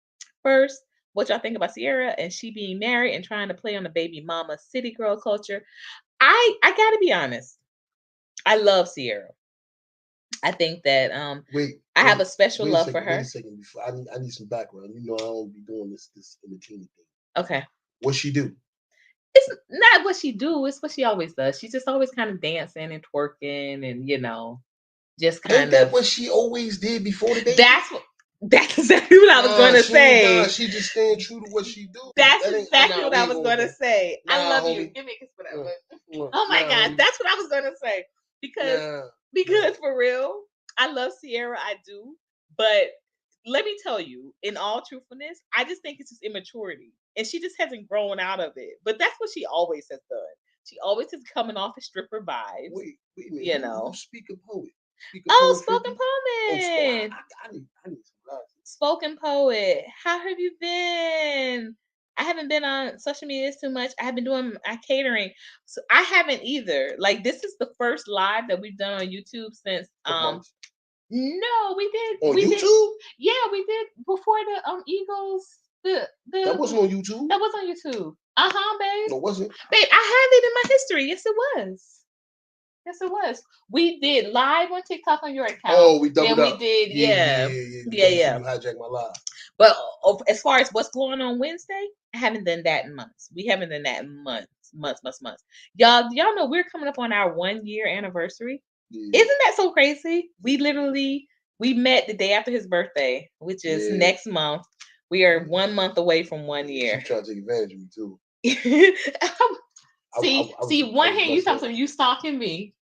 [SPEAKER 1] first. What y'all think about Sierra and she being married and trying to play on the baby mama city girl culture? I gotta be honest. I love Sierra. I think that I have a special love for her.
[SPEAKER 2] Wait a second before I need some background. You know I don't be doing this entertaining thing.
[SPEAKER 1] Okay.
[SPEAKER 2] What she do?
[SPEAKER 1] It's not what she do, it's what she always does. She's just always kind of dancing and twerking and just kind of.
[SPEAKER 2] Ain't that what she always did before the baby?
[SPEAKER 1] That's exactly what I was going to say.
[SPEAKER 2] She just staying true to what she do.
[SPEAKER 1] That's exactly what I was going to say. I love you. Give me a kiss for that one. Oh my God, that's what I was going to say. Because for real, I love Sierra, I do. But let me tell you, in all truthfulness, I just think it's just immaturity. And she just hasn't grown out of it. But that's what she always has done. She always is coming off a stripper vibes.
[SPEAKER 2] Wait a minute.
[SPEAKER 1] You
[SPEAKER 2] speak a poet.
[SPEAKER 1] Spoken poet.
[SPEAKER 2] I need some glasses.
[SPEAKER 1] Spoken poet. How have you been? I haven't been on social media too much. I have been doing my catering. So I haven't either. Like this is the first live that we've done on YouTube since no, we did
[SPEAKER 2] on YouTube?
[SPEAKER 1] Yeah, we did before the Eagles.
[SPEAKER 2] That wasn't on YouTube.
[SPEAKER 1] That was on YouTube. Babe.
[SPEAKER 2] No, it wasn't.
[SPEAKER 1] Babe, I have it in my history. Yes, it was. Yes, it was. We did live on TikTok on your account.
[SPEAKER 2] Oh, we doubled up.
[SPEAKER 1] We did, yeah.
[SPEAKER 2] You hijacked my live.
[SPEAKER 1] But as far as what's going on Wednesday, I haven't done that in months. We haven't done that in months. Y'all know we're coming up on our 1 year anniversary. Yeah. Isn't that so crazy? We met the day after his birthday, which is next month. We are 1 month away from 1 year.
[SPEAKER 2] She's trying to take advantage of me too.
[SPEAKER 1] See, one hand you talking, you stalking me.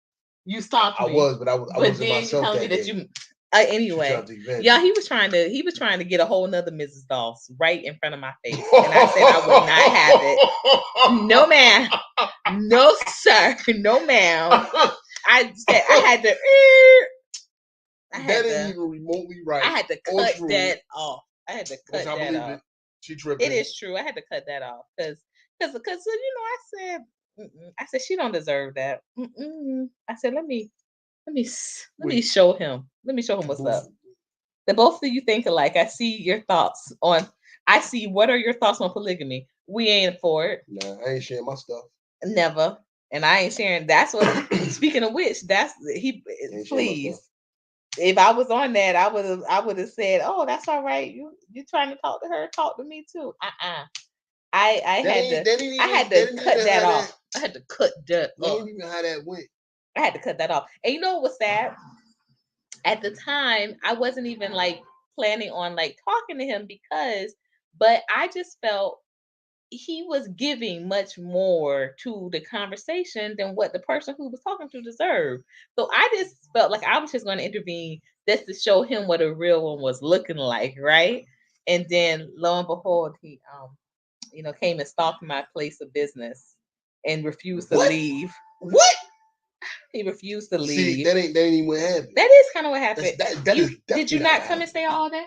[SPEAKER 1] You stalked me.
[SPEAKER 2] I was, but I wasn't
[SPEAKER 1] then
[SPEAKER 2] myself
[SPEAKER 1] you telling me that
[SPEAKER 2] day.
[SPEAKER 1] you. Anyway, yeah, he was trying to get a whole nother Mrs. Doss right in front of my face, and I said I would not have it. No, ma'am. No, sir. No, ma'am. I said I had to.
[SPEAKER 2] That ain't even remotely right.
[SPEAKER 1] I had to cut that off. I had to cut that off.
[SPEAKER 2] She tripping.
[SPEAKER 1] It is true. I had to cut that off because I said she don't deserve that. I said let me show him. Let me show him what's up. The both of you think alike. I see your thoughts on. I see what are your thoughts on polygamy. We ain't for it.
[SPEAKER 2] Nah, I ain't sharing my stuff.
[SPEAKER 1] Never. And I ain't sharing. That's what. Speaking of which, that's he. Please. If I was on that, I would have said, "Oh, that's all right. You trying to talk to her? Talk to me too." I had to I had
[SPEAKER 2] They
[SPEAKER 1] to
[SPEAKER 2] didn't
[SPEAKER 1] cut
[SPEAKER 2] even
[SPEAKER 1] that
[SPEAKER 2] how
[SPEAKER 1] off.
[SPEAKER 2] that.
[SPEAKER 1] I had to cut that
[SPEAKER 2] They
[SPEAKER 1] off.
[SPEAKER 2] didn't even how that went.
[SPEAKER 1] I had to cut that off. And you know what was sad? At the time, I wasn't even like planning on like talking to him but I just felt he was giving much more to the conversation than what the person who was talking to deserved. So I just felt like I was just going to intervene just to show him what a real one was looking like, right? And then lo and behold, he came and stalked my place of business and refused to
[SPEAKER 2] What?
[SPEAKER 1] leave.
[SPEAKER 2] What?
[SPEAKER 1] He refused to
[SPEAKER 2] See,
[SPEAKER 1] leave.
[SPEAKER 2] that ain't even what happened.
[SPEAKER 1] That is kind of what happened.
[SPEAKER 2] That is
[SPEAKER 1] Did you
[SPEAKER 2] definitely
[SPEAKER 1] not
[SPEAKER 2] not
[SPEAKER 1] come and stay
[SPEAKER 2] happening.
[SPEAKER 1] all day?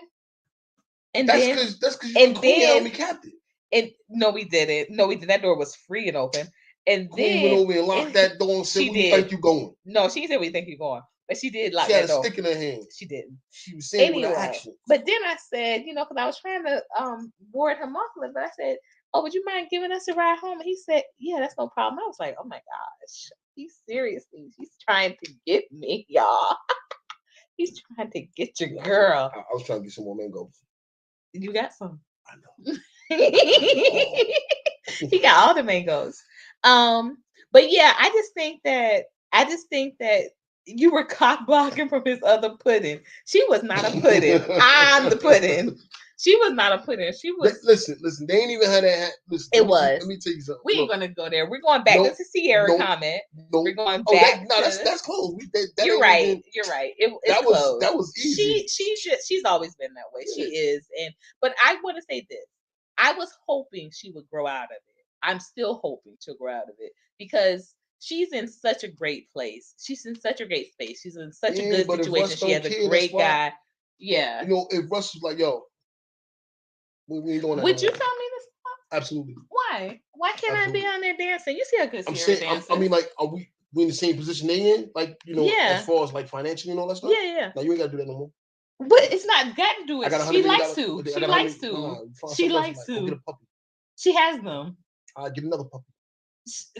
[SPEAKER 1] And
[SPEAKER 2] That's
[SPEAKER 1] then
[SPEAKER 2] because you
[SPEAKER 1] and
[SPEAKER 2] and Queen held
[SPEAKER 1] then
[SPEAKER 2] me captive.
[SPEAKER 1] and no, we didn't. No, we did. That door was free and open. And
[SPEAKER 2] Queen went
[SPEAKER 1] then
[SPEAKER 2] over and locked that door and said,
[SPEAKER 1] she
[SPEAKER 2] "Where you
[SPEAKER 1] did.
[SPEAKER 2] think you going?"
[SPEAKER 1] No, she said we think you're going, but she did
[SPEAKER 2] She
[SPEAKER 1] lock
[SPEAKER 2] had
[SPEAKER 1] that
[SPEAKER 2] a
[SPEAKER 1] door.
[SPEAKER 2] stick in her hand.
[SPEAKER 1] She didn't.
[SPEAKER 2] She was saying it with her
[SPEAKER 1] Anyway,
[SPEAKER 2] actions.
[SPEAKER 1] but then I said, because I was trying to board him off a little bit. I said, "Oh, would you mind giving us a ride home?" And he said, "Yeah, that's no problem." I was like, "Oh my gosh, he's she's trying to get me, y'all. He's trying to get your girl."
[SPEAKER 2] I was trying to get some more mangoes.
[SPEAKER 1] You got some.
[SPEAKER 2] I know.
[SPEAKER 1] He got all the mangoes. But yeah, I just think that you were cock blocking from his other pudding. She was not a pudding. I'm the pudding. She was not a pudding. She was.
[SPEAKER 2] Listen. They ain't even had that. Listen,
[SPEAKER 1] It was.
[SPEAKER 2] Let me tell you something.
[SPEAKER 1] We ain't gonna go there. We're going back. That's a Sierra comment.
[SPEAKER 2] No.
[SPEAKER 1] We're going
[SPEAKER 2] Oh,
[SPEAKER 1] back.
[SPEAKER 2] that's close. That
[SPEAKER 1] You're
[SPEAKER 2] ain't
[SPEAKER 1] right.
[SPEAKER 2] even,
[SPEAKER 1] You're right. It's close.
[SPEAKER 2] That was easy.
[SPEAKER 1] She's always been that way. She is. But I want to say this. I was hoping she would grow out of it. I'm still hoping she'll grow out of it because she's in such a great place. She's in such a great space. She's in such a good situation. She has a great guy. Yeah.
[SPEAKER 2] If Russ was like, "Yo, we ain't doing that."
[SPEAKER 1] Would you tell me this?
[SPEAKER 2] Absolutely.
[SPEAKER 1] Why? Why can't I be on there dancing? You see how good Sierra dances.
[SPEAKER 2] I mean, like, are we in the same position they in? Like,
[SPEAKER 1] Yeah.
[SPEAKER 2] as far as like financially and all that stuff?
[SPEAKER 1] Yeah.
[SPEAKER 2] Now you ain't gotta do that no more.
[SPEAKER 1] But it's not got to do it. She likes to.
[SPEAKER 2] She
[SPEAKER 1] She likes to. She likes to.
[SPEAKER 2] Go get a puppy.
[SPEAKER 1] She has them.
[SPEAKER 2] Get another puppy.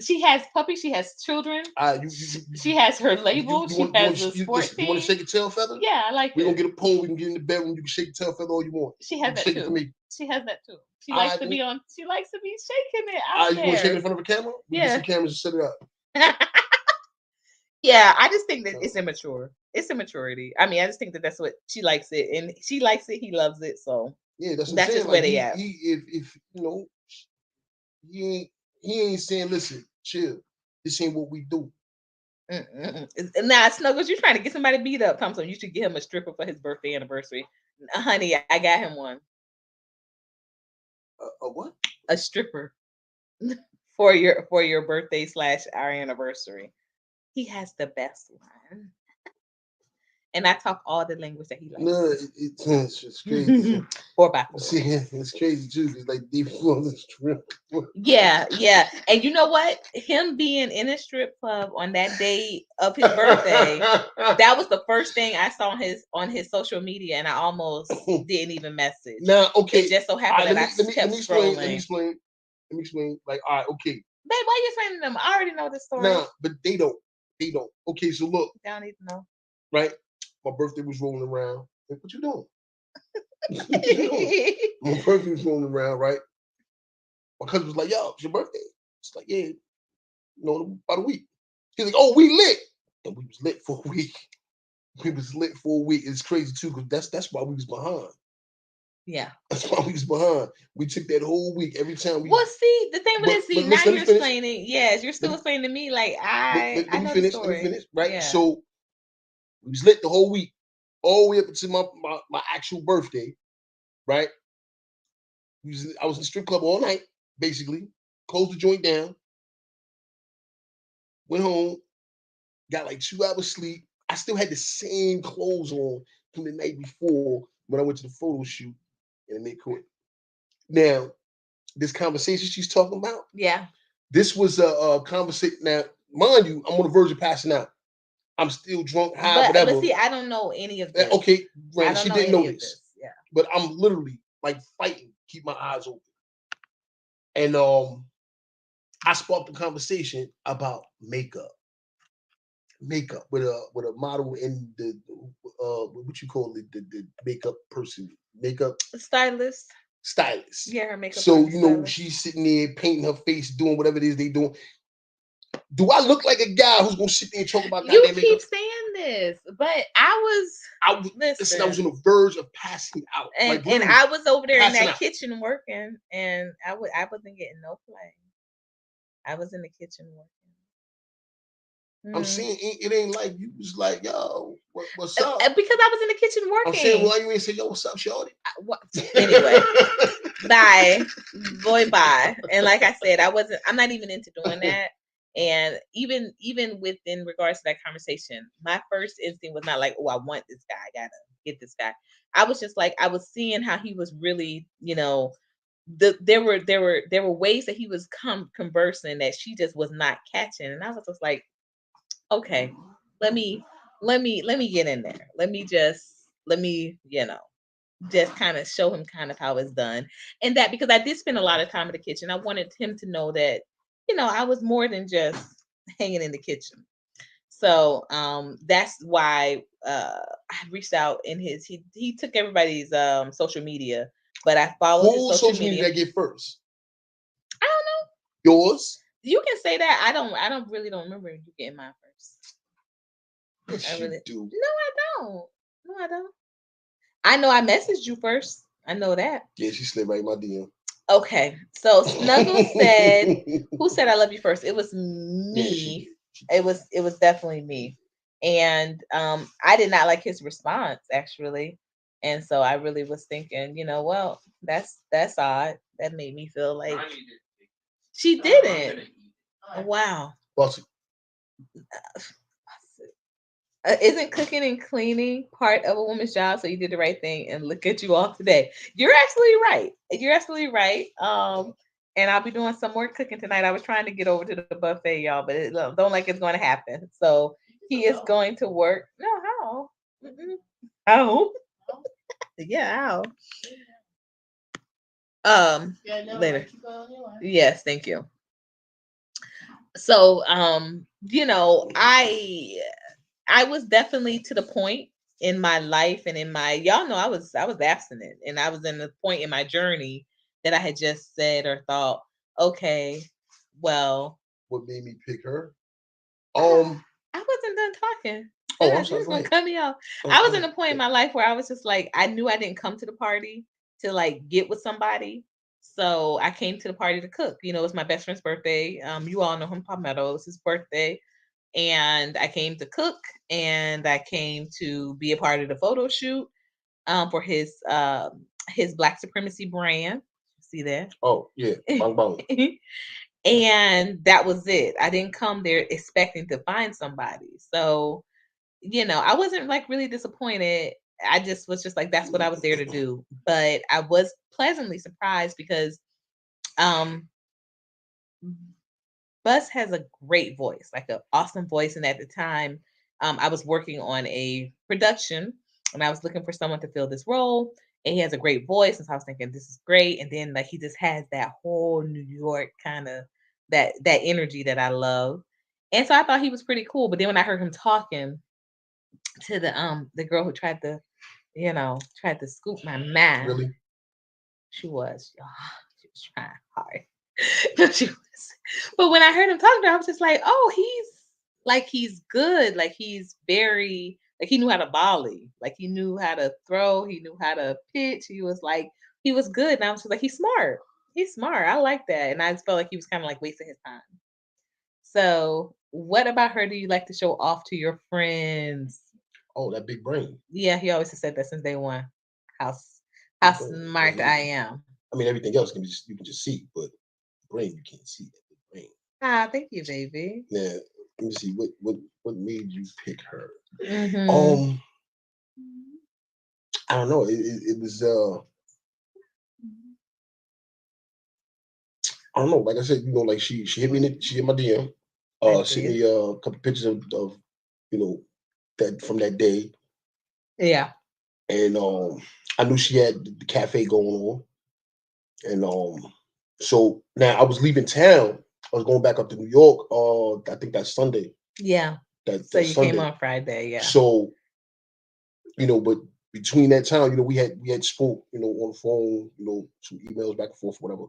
[SPEAKER 1] She has puppies. She has children. She has her label. She has a sport team.
[SPEAKER 2] You want to shake a tail feather?
[SPEAKER 1] Yeah, I like it.
[SPEAKER 2] We're going to get a pole. We can get in the bedroom. You can shake the tail feather all you want.
[SPEAKER 1] She has that too.
[SPEAKER 2] For me.
[SPEAKER 1] She has that too. She likes to be on. She likes to be shaking it out there.
[SPEAKER 2] You want to shake it in front of a camera? We get some cameras and set it up.
[SPEAKER 1] Yeah, I just think that it's immature. It's immaturity. I mean, I just think that that's what she likes it, and she likes it. He loves it. So
[SPEAKER 2] yeah, that's
[SPEAKER 1] just where they at.
[SPEAKER 2] If he ain't saying, "Listen, chill. This ain't what we do."
[SPEAKER 1] Now, Snuggles, you're trying to get somebody beat up, Thompson. You should get him a stripper for his birthday anniversary. Honey, I got him one.
[SPEAKER 2] A what?
[SPEAKER 1] A stripper for your birthday / our anniversary. He has the best one. And I talk all the language that he likes.
[SPEAKER 2] No, it's just crazy.
[SPEAKER 1] 4x4.
[SPEAKER 2] See, it's crazy too. It's like deep on the strip.
[SPEAKER 1] Yeah. And you know what? Him being in a strip club on that day of his birthday, that was the first thing I saw on his social media, and I almost didn't even message.
[SPEAKER 2] Now, okay.
[SPEAKER 1] It just so happened that I kept scrolling.
[SPEAKER 2] Let me explain. Like, all right, okay.
[SPEAKER 1] Babe, why are you explaining them? I already know the story.
[SPEAKER 2] Nah, but they don't. Okay, so look.
[SPEAKER 1] I don't need to know.
[SPEAKER 2] Right? My birthday was rolling around. Like, what you doing? What you doing? My birthday was rolling around, right? My cousin was like, "Yo, it's your birthday." It's like, "Yeah, about a week." He's like, "Oh, we lit." And we was lit for a week. It's crazy too, because that's why we was behind.
[SPEAKER 1] Yeah.
[SPEAKER 2] That's why we was behind. We took that whole week every time we.
[SPEAKER 1] Well, see, the thing with this, now you're explaining. Yes, you're still explaining to me. Like I know the story.
[SPEAKER 2] Let me finish. Right.
[SPEAKER 1] Yeah.
[SPEAKER 2] So we was lit the whole week, all the way up until my actual birthday. Right. I was in the strip club all night, basically. Closed the joint down. Went home. Got like 2 hours sleep. I still had the same clothes on from the night before when I went to the photo shoot in the midcourt. Now, this conversation she's talking about.
[SPEAKER 1] Yeah.
[SPEAKER 2] This was a conversation. Now, mind you, I'm on the verge of passing out. I'm still drunk, high, whatever.
[SPEAKER 1] But see, I don't know any of this.
[SPEAKER 2] Okay, right. She didn't know this.
[SPEAKER 1] Yeah.
[SPEAKER 2] But I'm literally like fighting, keep my eyes open. And I sparked a conversation about makeup with a model in the what you call it, the makeup person, makeup
[SPEAKER 1] Stylist.
[SPEAKER 2] stylist.
[SPEAKER 1] Yeah, her makeup
[SPEAKER 2] So
[SPEAKER 1] artist
[SPEAKER 2] you know
[SPEAKER 1] stylist.
[SPEAKER 2] she's sitting there painting her face, doing whatever it is they doing. Do I look like a guy who's gonna sit there and talk about
[SPEAKER 1] You
[SPEAKER 2] goddamn
[SPEAKER 1] keep
[SPEAKER 2] makeup?
[SPEAKER 1] saying this, but I was
[SPEAKER 2] Listen. I was
[SPEAKER 1] listen,
[SPEAKER 2] on the verge of passing out, like
[SPEAKER 1] and
[SPEAKER 2] literally
[SPEAKER 1] I was over there in
[SPEAKER 2] passing
[SPEAKER 1] that
[SPEAKER 2] out.
[SPEAKER 1] kitchen working, and I wasn't getting no play. I was in the kitchen working.
[SPEAKER 2] I'm saying it ain't like you was like, yo, what's up?
[SPEAKER 1] Because I was in the kitchen
[SPEAKER 2] I'm saying,
[SPEAKER 1] working.
[SPEAKER 2] why you ain't say, yo, what's up, shawty?
[SPEAKER 1] What? Anyway, bye, boy, bye. And like I said, I'm not even into doing that. And even within regards to that conversation, my first instinct was not like, oh, I want this guy. I gotta get this guy. I was just like, I was seeing how he was really, there were ways that he was conversing that she just was not catching, and I was just like, okay, let me get in there. Let me just kind of show him kind of how it's done. And that because I did spend a lot of time in the kitchen, I wanted him to know that, I was more than just hanging in the kitchen. So that's why I reached out in he took everybody's social media, but I followed his
[SPEAKER 2] Whose
[SPEAKER 1] social
[SPEAKER 2] social media
[SPEAKER 1] media.
[SPEAKER 2] did I get first?
[SPEAKER 1] I don't know.
[SPEAKER 2] Yours?
[SPEAKER 1] You can say that. I don't really don't remember you getting mine first.
[SPEAKER 2] Yes,
[SPEAKER 1] I
[SPEAKER 2] you
[SPEAKER 1] really
[SPEAKER 2] do.
[SPEAKER 1] No, I don't. No, I don't. I know I messaged you first. I know that.
[SPEAKER 2] Yeah, she slid right in my DM.
[SPEAKER 1] Okay. So Snuggle said, who said I love you first? It was
[SPEAKER 2] Yeah, she
[SPEAKER 1] me.
[SPEAKER 2] did. She
[SPEAKER 1] It
[SPEAKER 2] did.
[SPEAKER 1] was definitely me. And I did not like his response actually. And so I really was thinking, well, that's odd. That made me feel like she didn't. Wow.
[SPEAKER 2] Bossy.
[SPEAKER 1] Isn't cooking and cleaning part of a woman's job? So you did the right thing, and look at you all today. You're absolutely right. You're absolutely right. And I'll be doing some more cooking tonight. I was trying to get over to the buffet, y'all, but don't like it's going to happen. So he is going to work. No, how? Mm-mm. How? Yeah, how? Later. Yes, thank you. So, I was definitely to the point in my life and in my y'all know I was abstinent, and I was in the point in my journey that I had just said or thought, okay, well,
[SPEAKER 2] What made me pick her?
[SPEAKER 1] I wasn't done talking.
[SPEAKER 2] Oh, I'm
[SPEAKER 1] God,
[SPEAKER 2] sorry.
[SPEAKER 1] you're
[SPEAKER 2] Go
[SPEAKER 1] gonna
[SPEAKER 2] ahead.
[SPEAKER 1] cut me off. I was in a point in my life where I was just like, I knew I didn't come to the party to like get with somebody. So I came to the party to cook. It's my best friend's birthday. You all know him, Palmetto. It's his birthday. And I came to cook, and I came to be a part of the photo shoot for his Black Supremacy brand. See that?
[SPEAKER 2] Oh, yeah. Bang, bang.
[SPEAKER 1] And that was it. I didn't come there expecting to find somebody. So, I wasn't like really disappointed. I just was just like, that's what I was there to do. But I was pleasantly surprised because um Bus has a great voice, like an awesome voice. And at the time, I was working on a production, and I was looking for someone to fill this role. And he has a great voice, and so I was thinking, this is great. And then like he just has that whole New York kind of that energy that I love. And so I thought he was pretty cool. But then when I heard him talking to the girl who tried to scoop my man,
[SPEAKER 2] Really?
[SPEAKER 1] she was she was trying hard. No, she was. But when I heard him talking to her, I was just like, oh, he's good. Like he's very like he knew how to volley. Like he knew how to throw. He knew how to pitch. He was good. And I was just like, he's smart. He's smart. I like that. And I just felt like he was kind of like wasting his time. So what about her do you like to show off to your friends?
[SPEAKER 2] Oh, that big brain.
[SPEAKER 1] Yeah, he always has said that since day one. How smart I am.
[SPEAKER 2] I mean, everything else you can just see, but brain you can't see that big brain.
[SPEAKER 1] Ah, thank you, baby.
[SPEAKER 2] Now, let me see what made you pick her.
[SPEAKER 1] Mm-hmm.
[SPEAKER 2] I don't know. It was I don't know. Like I said, like she hit me. She hit my DM. Sent me a couple pictures of that from that day.
[SPEAKER 1] Yeah.
[SPEAKER 2] And I knew she had the cafe going on. And so now I was leaving town. I was going back up to New York. I think that's Sunday.
[SPEAKER 1] Yeah.
[SPEAKER 2] That
[SPEAKER 1] So you
[SPEAKER 2] Sunday.
[SPEAKER 1] came on Friday, yeah.
[SPEAKER 2] So But between that time, we had spoke, on the phone, some emails back and forth, whatever.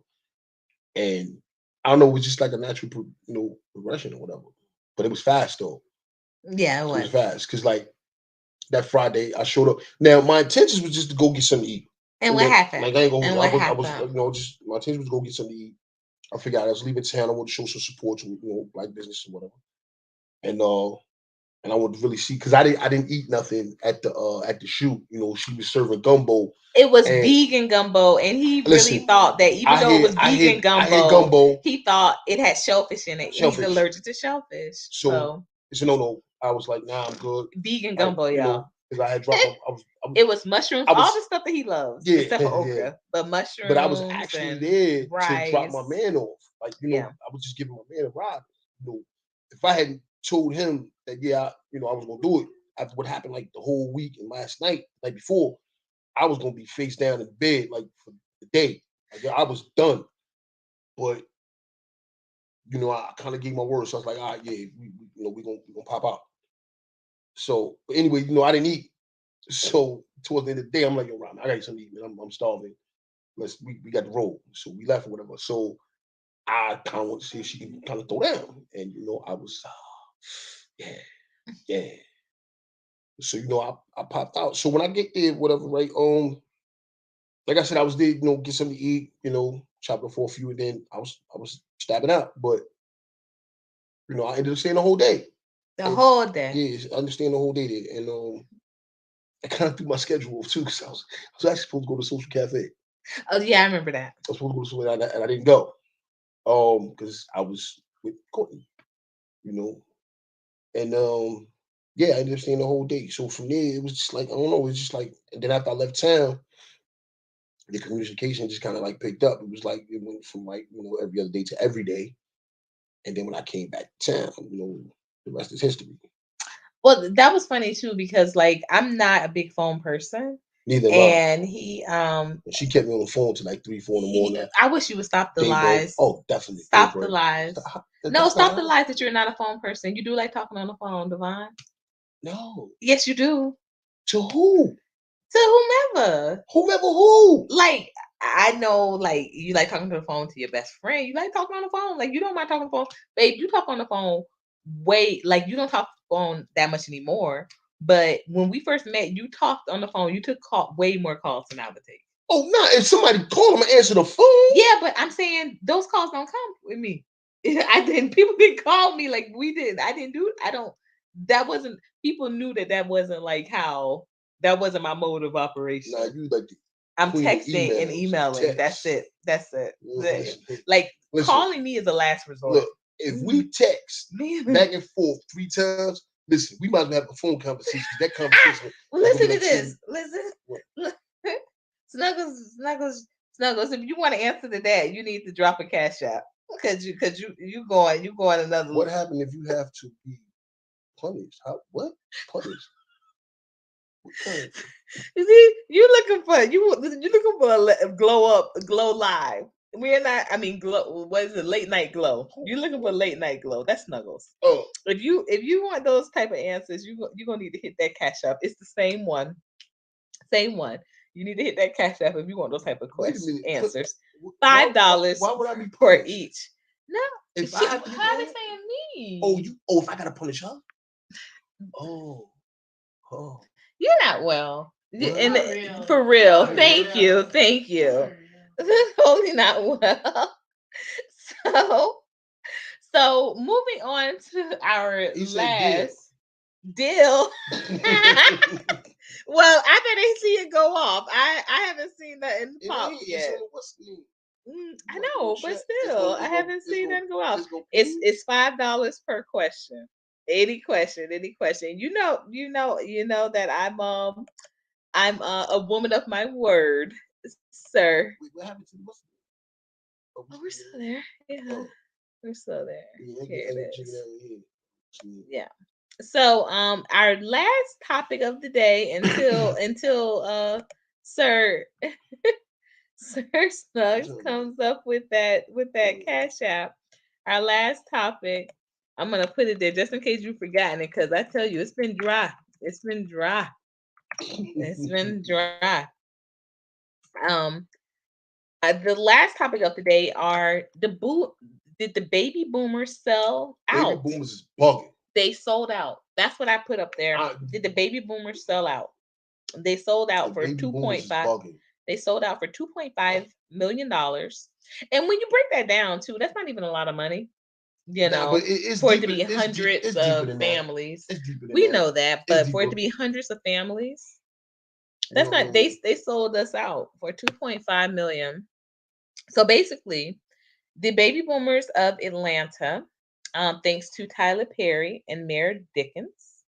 [SPEAKER 2] And I don't know, it was just like a natural, progression or whatever. But it was fast though.
[SPEAKER 1] Yeah, it
[SPEAKER 2] It was
[SPEAKER 1] was.
[SPEAKER 2] fast because like that Friday I showed up. Now my intentions was just to go get something to eat.
[SPEAKER 1] And
[SPEAKER 2] And
[SPEAKER 1] what
[SPEAKER 2] then
[SPEAKER 1] happened?
[SPEAKER 2] like I ain't gonna,
[SPEAKER 1] And
[SPEAKER 2] I
[SPEAKER 1] what
[SPEAKER 2] was, I was,
[SPEAKER 1] happened?
[SPEAKER 2] just my intention was to go get something to eat. I figured I was leaving town. I wanted to show some support to black business or whatever. And and I wanted to really see because I didn't eat nothing at the shoot. She was serving gumbo.
[SPEAKER 1] It was
[SPEAKER 2] And
[SPEAKER 1] vegan gumbo, and he really
[SPEAKER 2] listen,
[SPEAKER 1] thought that even
[SPEAKER 2] I
[SPEAKER 1] though it
[SPEAKER 2] had
[SPEAKER 1] was
[SPEAKER 2] I
[SPEAKER 1] vegan
[SPEAKER 2] had I had
[SPEAKER 1] gumbo,
[SPEAKER 2] gumbo,
[SPEAKER 1] he thought it had shellfish in it. He's
[SPEAKER 2] shellfish.
[SPEAKER 1] allergic to shellfish,
[SPEAKER 2] So
[SPEAKER 1] so
[SPEAKER 2] it's a no. I was like, nah, I'm good.
[SPEAKER 1] vegan
[SPEAKER 2] Like,
[SPEAKER 1] gumbo, y'all.
[SPEAKER 2] because I had dropped my,
[SPEAKER 1] It was mushrooms,
[SPEAKER 2] I
[SPEAKER 1] all
[SPEAKER 2] was,
[SPEAKER 1] the stuff that he loves,
[SPEAKER 2] yeah,
[SPEAKER 1] except for
[SPEAKER 2] yeah.
[SPEAKER 1] okra, but
[SPEAKER 2] But I was
[SPEAKER 1] mushrooms
[SPEAKER 2] actually
[SPEAKER 1] and
[SPEAKER 2] there to drop my
[SPEAKER 1] rice.
[SPEAKER 2] man off. Like,
[SPEAKER 1] Yeah.
[SPEAKER 2] I was just giving my man a ride. If I hadn't told him that, yeah, I was gonna do it after what happened like the whole week and last night before, I was gonna be face down in bed like for the day. Like, yeah, I was done. But I kind of gave my word, so I was like, all right, yeah, we gonna pop out. So, but anyway, I didn't eat. So towards the end of the day, I'm like, yo, Ron, I gotta eat something to eat, man. I'm starving. We got the roll. So we left or whatever. So I kind of want to see if she can kind of throw down. And I was yeah, yeah. So I popped out. So when I get there, whatever, right? Like I said, I was there, get something to eat, chopping for a few, and then I was stabbing out. But I ended up staying the whole day.
[SPEAKER 1] The
[SPEAKER 2] And
[SPEAKER 1] whole day.
[SPEAKER 2] yeah, I understand the whole day there. And I kind of threw my schedule off too, because I was actually supposed to go to Social Cafe.
[SPEAKER 1] Oh yeah, I remember that.
[SPEAKER 2] I was supposed to go to Social and I didn't go. Because I was with Courtney, you know, and yeah, I ended up staying the whole day. So from there, it was just like I don't know, it was just like, and then after I left town, the communication just kind of like picked up. It was like it went from like every other day to every day, and then when I came back to town, the rest is history.
[SPEAKER 1] Well, that was funny too because like I'm not a big phone person,
[SPEAKER 2] Neither am I.
[SPEAKER 1] and he
[SPEAKER 2] She kept me on the phone till like 3, 4 in the morning.
[SPEAKER 1] I wish you would stop the
[SPEAKER 2] Daybreak.
[SPEAKER 1] lies.
[SPEAKER 2] Oh, definitely
[SPEAKER 1] Stop the
[SPEAKER 2] daybreak.
[SPEAKER 1] lies. No,
[SPEAKER 2] That's not
[SPEAKER 1] stop the
[SPEAKER 2] right.
[SPEAKER 1] lies that you're not a phone person. You do like talking on the phone, Devon.
[SPEAKER 2] No.
[SPEAKER 1] Yes, you do.
[SPEAKER 2] To who?
[SPEAKER 1] To whomever.
[SPEAKER 2] Whomever who?
[SPEAKER 1] Like I know, like you like talking to the phone to your best friend. You like talking on the phone. Like you don't mind talking on the phone, babe. You talk on the phone way like you don't talk on the phone that much anymore. But when we first met, you talked on the phone. You took way more calls than I would take.
[SPEAKER 2] Oh, no! If somebody called him and answer the phone.
[SPEAKER 1] Yeah, but I'm saying those calls don't come with me. I didn't. People didn't call me like we did. I didn't do. I don't. That wasn't. People knew that wasn't like how. That wasn't my mode of operation.
[SPEAKER 2] Nah, you like the
[SPEAKER 1] I'm
[SPEAKER 2] queen of
[SPEAKER 1] texting and
[SPEAKER 2] emails,
[SPEAKER 1] emailing. That's
[SPEAKER 2] text.
[SPEAKER 1] it. That's it.
[SPEAKER 2] Listen,
[SPEAKER 1] Like
[SPEAKER 2] listen,
[SPEAKER 1] calling me is a last resort.
[SPEAKER 2] look, if we text back and forth 3 times, listen, we might as well have a phone conversation. That conversation.
[SPEAKER 1] Well,
[SPEAKER 2] is gonna
[SPEAKER 1] listen
[SPEAKER 2] be
[SPEAKER 1] to
[SPEAKER 2] like
[SPEAKER 1] this.
[SPEAKER 2] 10.
[SPEAKER 1] Listen.
[SPEAKER 2] What?
[SPEAKER 1] Snuggles. If you want to answer to that, you need to drop a cash app because you going another.
[SPEAKER 2] What happened if you have to be punished? How? What? Punished? What kind?
[SPEAKER 1] You see, you looking for a glow live. We're not. I mean, glow. What is it? Late night glow. You're looking for late night glow. That's Snuggles.
[SPEAKER 2] Oh,
[SPEAKER 1] If you want those type of answers, you're gonna need to hit that cash app. It's the same one. Same one. You need to hit that cash app if you want those type of
[SPEAKER 2] wait a
[SPEAKER 1] questions.
[SPEAKER 2] minute.
[SPEAKER 1] Answers.
[SPEAKER 2] $5.
[SPEAKER 1] $5
[SPEAKER 2] Why would I be
[SPEAKER 1] for
[SPEAKER 2] punished?
[SPEAKER 1] each. No.
[SPEAKER 2] If I have to
[SPEAKER 1] How they
[SPEAKER 2] get
[SPEAKER 1] saying me?
[SPEAKER 2] Oh, if I gotta punish her? Oh, oh.
[SPEAKER 1] You're not well. And
[SPEAKER 2] For real.
[SPEAKER 1] for real. Thank you. Thank you. Totally not well. So so moving on to our
[SPEAKER 2] He said
[SPEAKER 1] last deal. Well, I didn't see it go off. I haven't seen that in pop yet. I know, but still, I haven't seen that go off. It's $5 per question. Any question. You know that I'm a woman of my word, sir.
[SPEAKER 2] Wait, what happened to the what's
[SPEAKER 1] Oh, we're still there. Yeah, we're still there. Here it is. Yeah. So our last topic of the day until Sir Sir Snugs comes up with that cash app. Our last topic, I'm gonna put it there just in case you've forgotten it, because I tell you it's been dry. It's been dry. It's been dry. Um, the last topic of the day are did the baby boomers sell
[SPEAKER 2] Baby
[SPEAKER 1] out?
[SPEAKER 2] boomers is bugging.
[SPEAKER 1] They sold out. That's what I put up there. Did the baby boomers sell out? They sold
[SPEAKER 2] The
[SPEAKER 1] out for
[SPEAKER 2] baby boomers is
[SPEAKER 1] 2.5.
[SPEAKER 2] bugging.
[SPEAKER 1] They sold out for $2.5 million. And when you break that down too, that's not even a lot of money,
[SPEAKER 2] Nah, but it's
[SPEAKER 1] for it to
[SPEAKER 2] deeper.
[SPEAKER 1] be
[SPEAKER 2] It's
[SPEAKER 1] hundreds
[SPEAKER 2] deeper
[SPEAKER 1] of
[SPEAKER 2] than that.
[SPEAKER 1] families.
[SPEAKER 2] It's deeper than
[SPEAKER 1] We
[SPEAKER 2] that.
[SPEAKER 1] know that,
[SPEAKER 2] It's
[SPEAKER 1] but for it
[SPEAKER 2] deeper.
[SPEAKER 1] to be hundreds of families, that's not
[SPEAKER 2] Mm.
[SPEAKER 1] they sold us out for 2.5 million. So basically, the baby boomers of Atlanta, thanks to Tyler Perry and Mayor Dickens,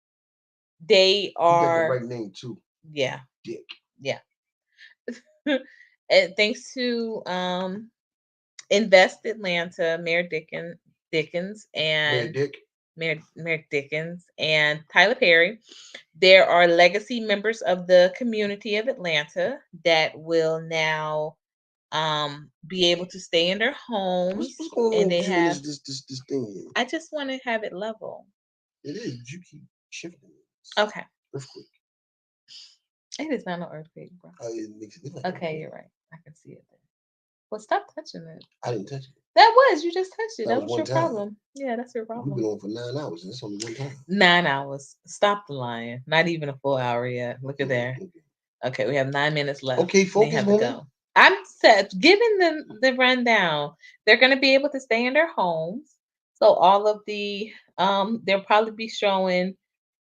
[SPEAKER 1] they
[SPEAKER 2] You got the
[SPEAKER 1] are
[SPEAKER 2] right name too.
[SPEAKER 1] yeah,
[SPEAKER 2] Dick.
[SPEAKER 1] yeah. And thanks to Invest Atlanta, Dickens
[SPEAKER 2] Mayor
[SPEAKER 1] and
[SPEAKER 2] Dick.
[SPEAKER 1] Mayor Dickens and Tyler Perry. There are legacy members of the community of Atlanta that will now be able to stay in their homes,
[SPEAKER 2] What's going on
[SPEAKER 1] and they
[SPEAKER 2] with you and
[SPEAKER 1] have.
[SPEAKER 2] this thing here?
[SPEAKER 1] I just want to have it level.
[SPEAKER 2] It is. You keep shifting.
[SPEAKER 1] Okay,
[SPEAKER 2] Earthquake.
[SPEAKER 1] it is not an earthquake, bro.
[SPEAKER 2] It makes it look like
[SPEAKER 1] Okay, you're right. I can see it there. Well, stop touching it.
[SPEAKER 2] I didn't touch it.
[SPEAKER 1] That was you just touched it.
[SPEAKER 2] That
[SPEAKER 1] That
[SPEAKER 2] was
[SPEAKER 1] was
[SPEAKER 2] one
[SPEAKER 1] your
[SPEAKER 2] time.
[SPEAKER 1] problem. Yeah, that's your
[SPEAKER 2] We've
[SPEAKER 1] problem.
[SPEAKER 2] been on for 9 hours, and it's only one time.
[SPEAKER 1] 9 hours. Stop the lying. Not even a full hour yet. Look at there. Okay, we have 9 minutes left.
[SPEAKER 2] Okay, focus,
[SPEAKER 1] they have to
[SPEAKER 2] woman.
[SPEAKER 1] go. I'm giving them the rundown. They're going to be able to stay in their homes. So all of the they'll probably be showing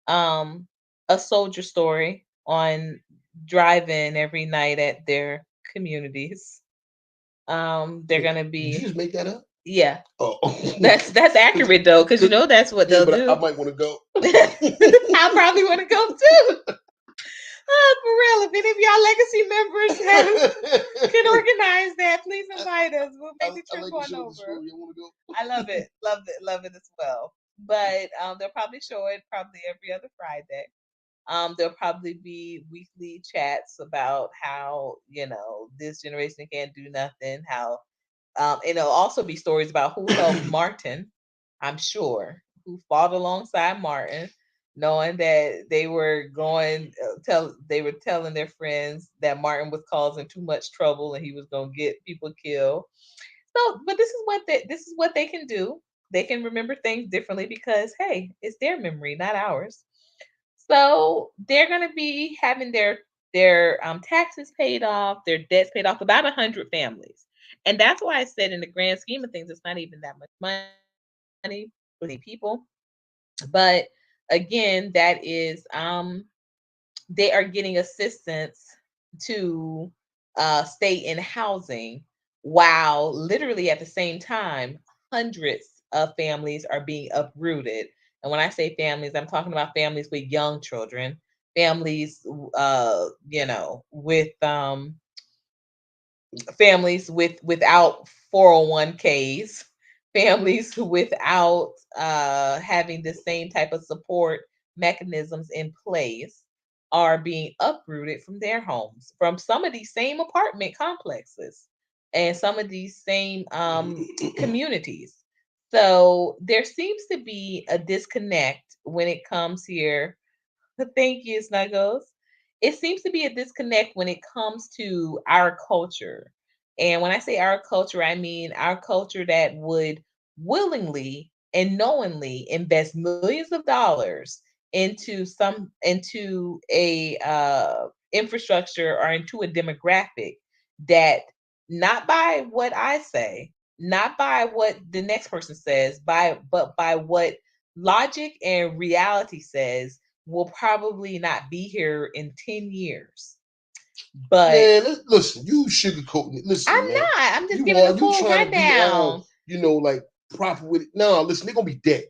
[SPEAKER 1] um a soldier story on drive-in every night at their communities. They're
[SPEAKER 2] Wait,
[SPEAKER 1] gonna
[SPEAKER 2] did you
[SPEAKER 1] be
[SPEAKER 2] just make that up?
[SPEAKER 1] yeah.
[SPEAKER 2] Oh,
[SPEAKER 1] That's accurate though, because that's what
[SPEAKER 2] yeah,
[SPEAKER 1] they'll
[SPEAKER 2] but
[SPEAKER 1] do.
[SPEAKER 2] I might want to go.
[SPEAKER 1] I probably want to go too. For real, if any of y'all legacy members can organize that, please invite us. We'll make the
[SPEAKER 2] I
[SPEAKER 1] trip
[SPEAKER 2] like
[SPEAKER 1] on
[SPEAKER 2] the show.
[SPEAKER 1] over.
[SPEAKER 2] You want to go?
[SPEAKER 1] I love it, love it as well. But they'll probably show it probably every other Friday. There'll probably be weekly chats about how this generation can't do nothing. How and it'll also be stories about who helped Martin. I'm sure who fought alongside Martin, knowing that they were going they were telling their friends that Martin was causing too much trouble and he was going to get people killed. So, but this is what they can do. They can remember things differently because hey, it's their memory, not ours. So they're going to be having their taxes paid off, their debts paid off. About 100 families, and that's why I said, in the grand scheme of things, it's not even that much money for the people. But again, that is they are getting assistance to stay in housing, while literally at the same time, hundreds of families are being uprooted. And when I say families, I'm talking about families with young children, families, with families without 401ks, families without having the same type of support mechanisms in place are being uprooted from their homes, from some of these same apartment complexes and some of these same communities. So there seems to be a disconnect when it comes here. Thank you, Snuggles. It seems to be a disconnect when it comes to our culture. And when I say our culture, I mean our culture that would willingly and knowingly invest millions of dollars into a infrastructure or into a demographic that, not by what I say, not by what the next person says, but by what logic and reality says, will probably not be here in 10 years. But
[SPEAKER 2] man, listen, you sugarcoating it. Listen,
[SPEAKER 1] I'm
[SPEAKER 2] man,
[SPEAKER 1] not. I'm just
[SPEAKER 2] you
[SPEAKER 1] giving the
[SPEAKER 2] you
[SPEAKER 1] full
[SPEAKER 2] trying to be all
[SPEAKER 1] rundown.
[SPEAKER 2] like proper with it. No, listen, they're gonna be dead.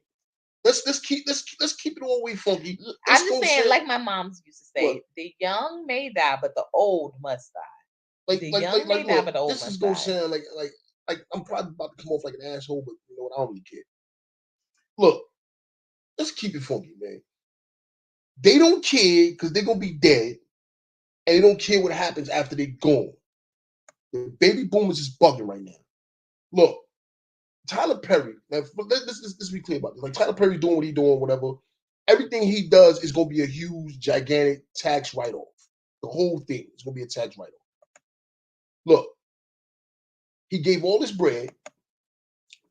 [SPEAKER 2] Let's keep it all the way funky.
[SPEAKER 1] I'm
[SPEAKER 2] Let's
[SPEAKER 1] just
[SPEAKER 2] go
[SPEAKER 1] saying,
[SPEAKER 2] say
[SPEAKER 1] like my mom's used to say,
[SPEAKER 2] what?
[SPEAKER 1] the young may die, but the old must die. The young may die,
[SPEAKER 2] Look,
[SPEAKER 1] but the old
[SPEAKER 2] this is
[SPEAKER 1] must
[SPEAKER 2] gonna
[SPEAKER 1] die.
[SPEAKER 2] sound like I'm probably about to come off like an asshole, but you know what? I don't really care. Look, let's keep it funky, man. They don't care because they're gonna be dead, and they don't care what happens after they're gone. The baby boomers is bugging right now. Look, Tyler Perry. Now, let's be clear about this. Like Tyler Perry's doing what he's doing, whatever. Everything he does is going to be a huge, gigantic tax write-off. The whole thing is going to be a tax write-off. Look, he gave all his bread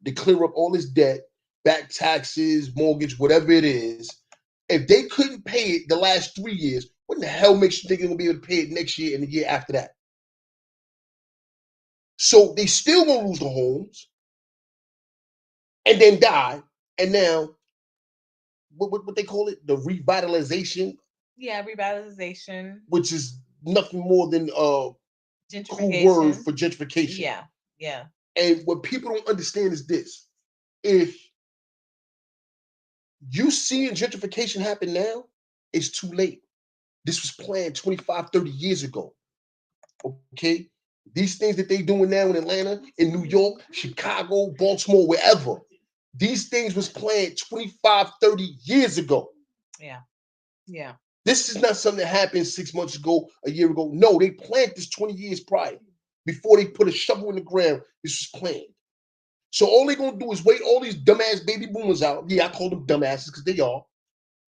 [SPEAKER 2] to clear up all his debt, back taxes, mortgage, whatever it is. If they couldn't pay it the last 3 years, what in the hell makes you think they're going to be able to pay it next year and the year after that? So they still going to lose the homes and then die. And now, what they call it? The revitalization.
[SPEAKER 1] Yeah, revitalization.
[SPEAKER 2] Which is nothing more than a cool word for gentrification.
[SPEAKER 1] Yeah, yeah.
[SPEAKER 2] And what people don't understand is this. If you seeing gentrification happen now, it's too late. This was planned 25, 30 years ago. Okay? These things that they doing now in Atlanta, in New York, Chicago, Baltimore, wherever. These things was planned 25, 30 years ago.
[SPEAKER 1] Yeah. Yeah.
[SPEAKER 2] This is not something that happened 6 months ago, a year ago. No, they planned this 20 years prior. Before they put a shovel in the ground, this was planned. So all they're going to do is wait all these dumbass baby boomers out. Yeah, I call them dumbasses because they are.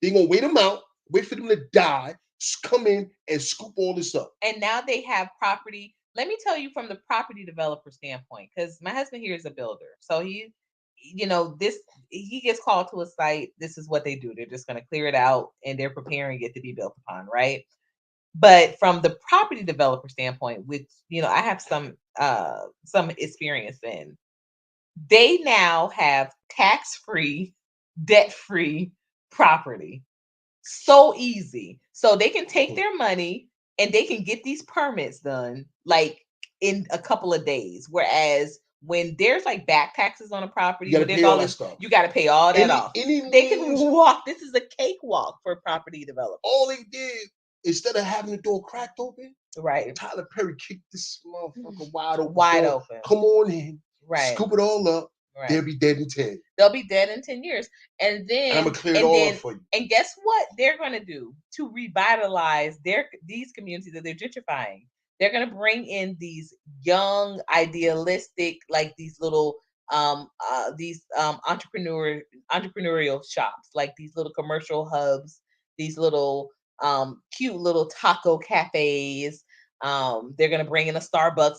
[SPEAKER 2] They're going to wait them out, wait for them to die, come in and scoop all this up.
[SPEAKER 1] And now they have property. Let me tell you from the property developer standpoint, because my husband here is a builder. So he gets called to a site. This is what they do. They're just going to clear it out and they're preparing it to be built upon, right? But from the property developer standpoint, which I have some experience in, they now have tax-free, debt-free property. So easy. So they can take their money and they can get these permits done like in a couple of days. Whereas when there's like back taxes on a property,
[SPEAKER 2] you got to pay all that stuff.
[SPEAKER 1] You got to pay all that off. They can walk. This is a cakewalk for property developers.
[SPEAKER 2] All they did, instead of having the door cracked open,
[SPEAKER 1] right?
[SPEAKER 2] Tyler Perry kicked this motherfucker wide open.
[SPEAKER 1] Wide open.
[SPEAKER 2] Come on in.
[SPEAKER 1] Right.
[SPEAKER 2] Scoop it all up. Right. They'll be dead in 10.
[SPEAKER 1] They'll be dead in 10 years. And then
[SPEAKER 2] I'm gonna clear it all up for you.
[SPEAKER 1] And guess what they're gonna do to revitalize these communities that they're gentrifying? They're gonna bring in these young, idealistic, like these little entrepreneurial shops, like these little commercial hubs, these little cute little taco cafes. They're gonna bring in a Starbucks,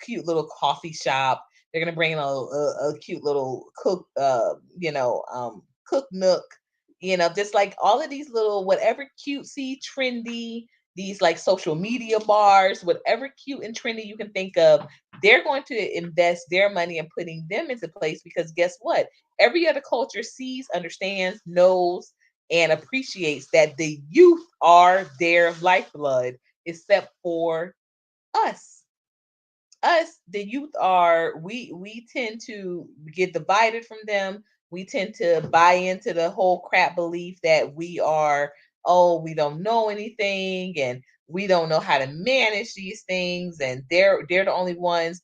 [SPEAKER 1] cute little coffee shop. They're gonna bring in a cute little cook nook, just like all of these little whatever cutesy, trendy, these like social media bars, whatever cute and trendy you can think of. They're going to invest their money in putting them into place because guess what? Every other culture sees, understands, knows, and appreciates that the youth are their lifeblood, except for us. The youth are we tend to get divided from them. We tend to buy into the whole crap belief that we don't know anything and we don't know how to manage these things, and they're the only ones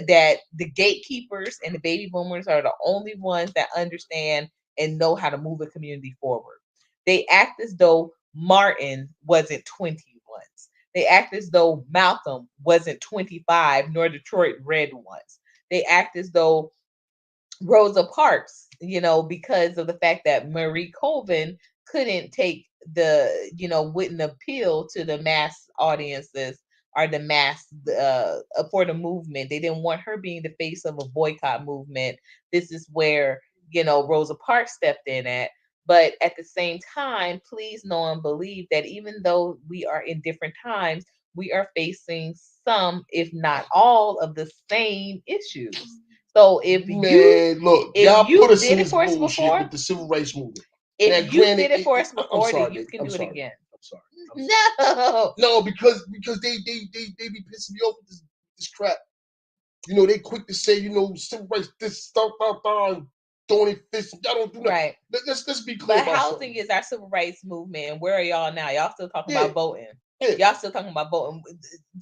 [SPEAKER 1] that the gatekeepers and the baby boomers are the only ones that understand and know how to move a community forward. They act as though Martin wasn't 20 once. They act as though Malcolm wasn't 25, nor Detroit Red once. They act as though Rosa Parks, because of the fact that Marie Colvin couldn't take wouldn't appeal to the mass audiences or the mass for the movement. They didn't want her being the face of a boycott movement. This is where, Rosa Parks stepped in at. But at the same time, please know and believe that even though we are in different times, we are facing some, if not all, of the same issues. So if you
[SPEAKER 2] put us
[SPEAKER 1] did
[SPEAKER 2] in
[SPEAKER 1] it for us
[SPEAKER 2] before with the civil rights movement.
[SPEAKER 1] If you did it for us before, then you can do it again.
[SPEAKER 2] I'm sorry. No, because they be pissing me off with this crap. They quick to say, civil rights, this stuff, throwing their fists. Y'all don't do that.
[SPEAKER 1] Right.
[SPEAKER 2] Let's be clear.
[SPEAKER 1] But housing is our civil rights movement. And where are y'all now? Y'all still talking about voting. Yeah. Y'all still talking about voting.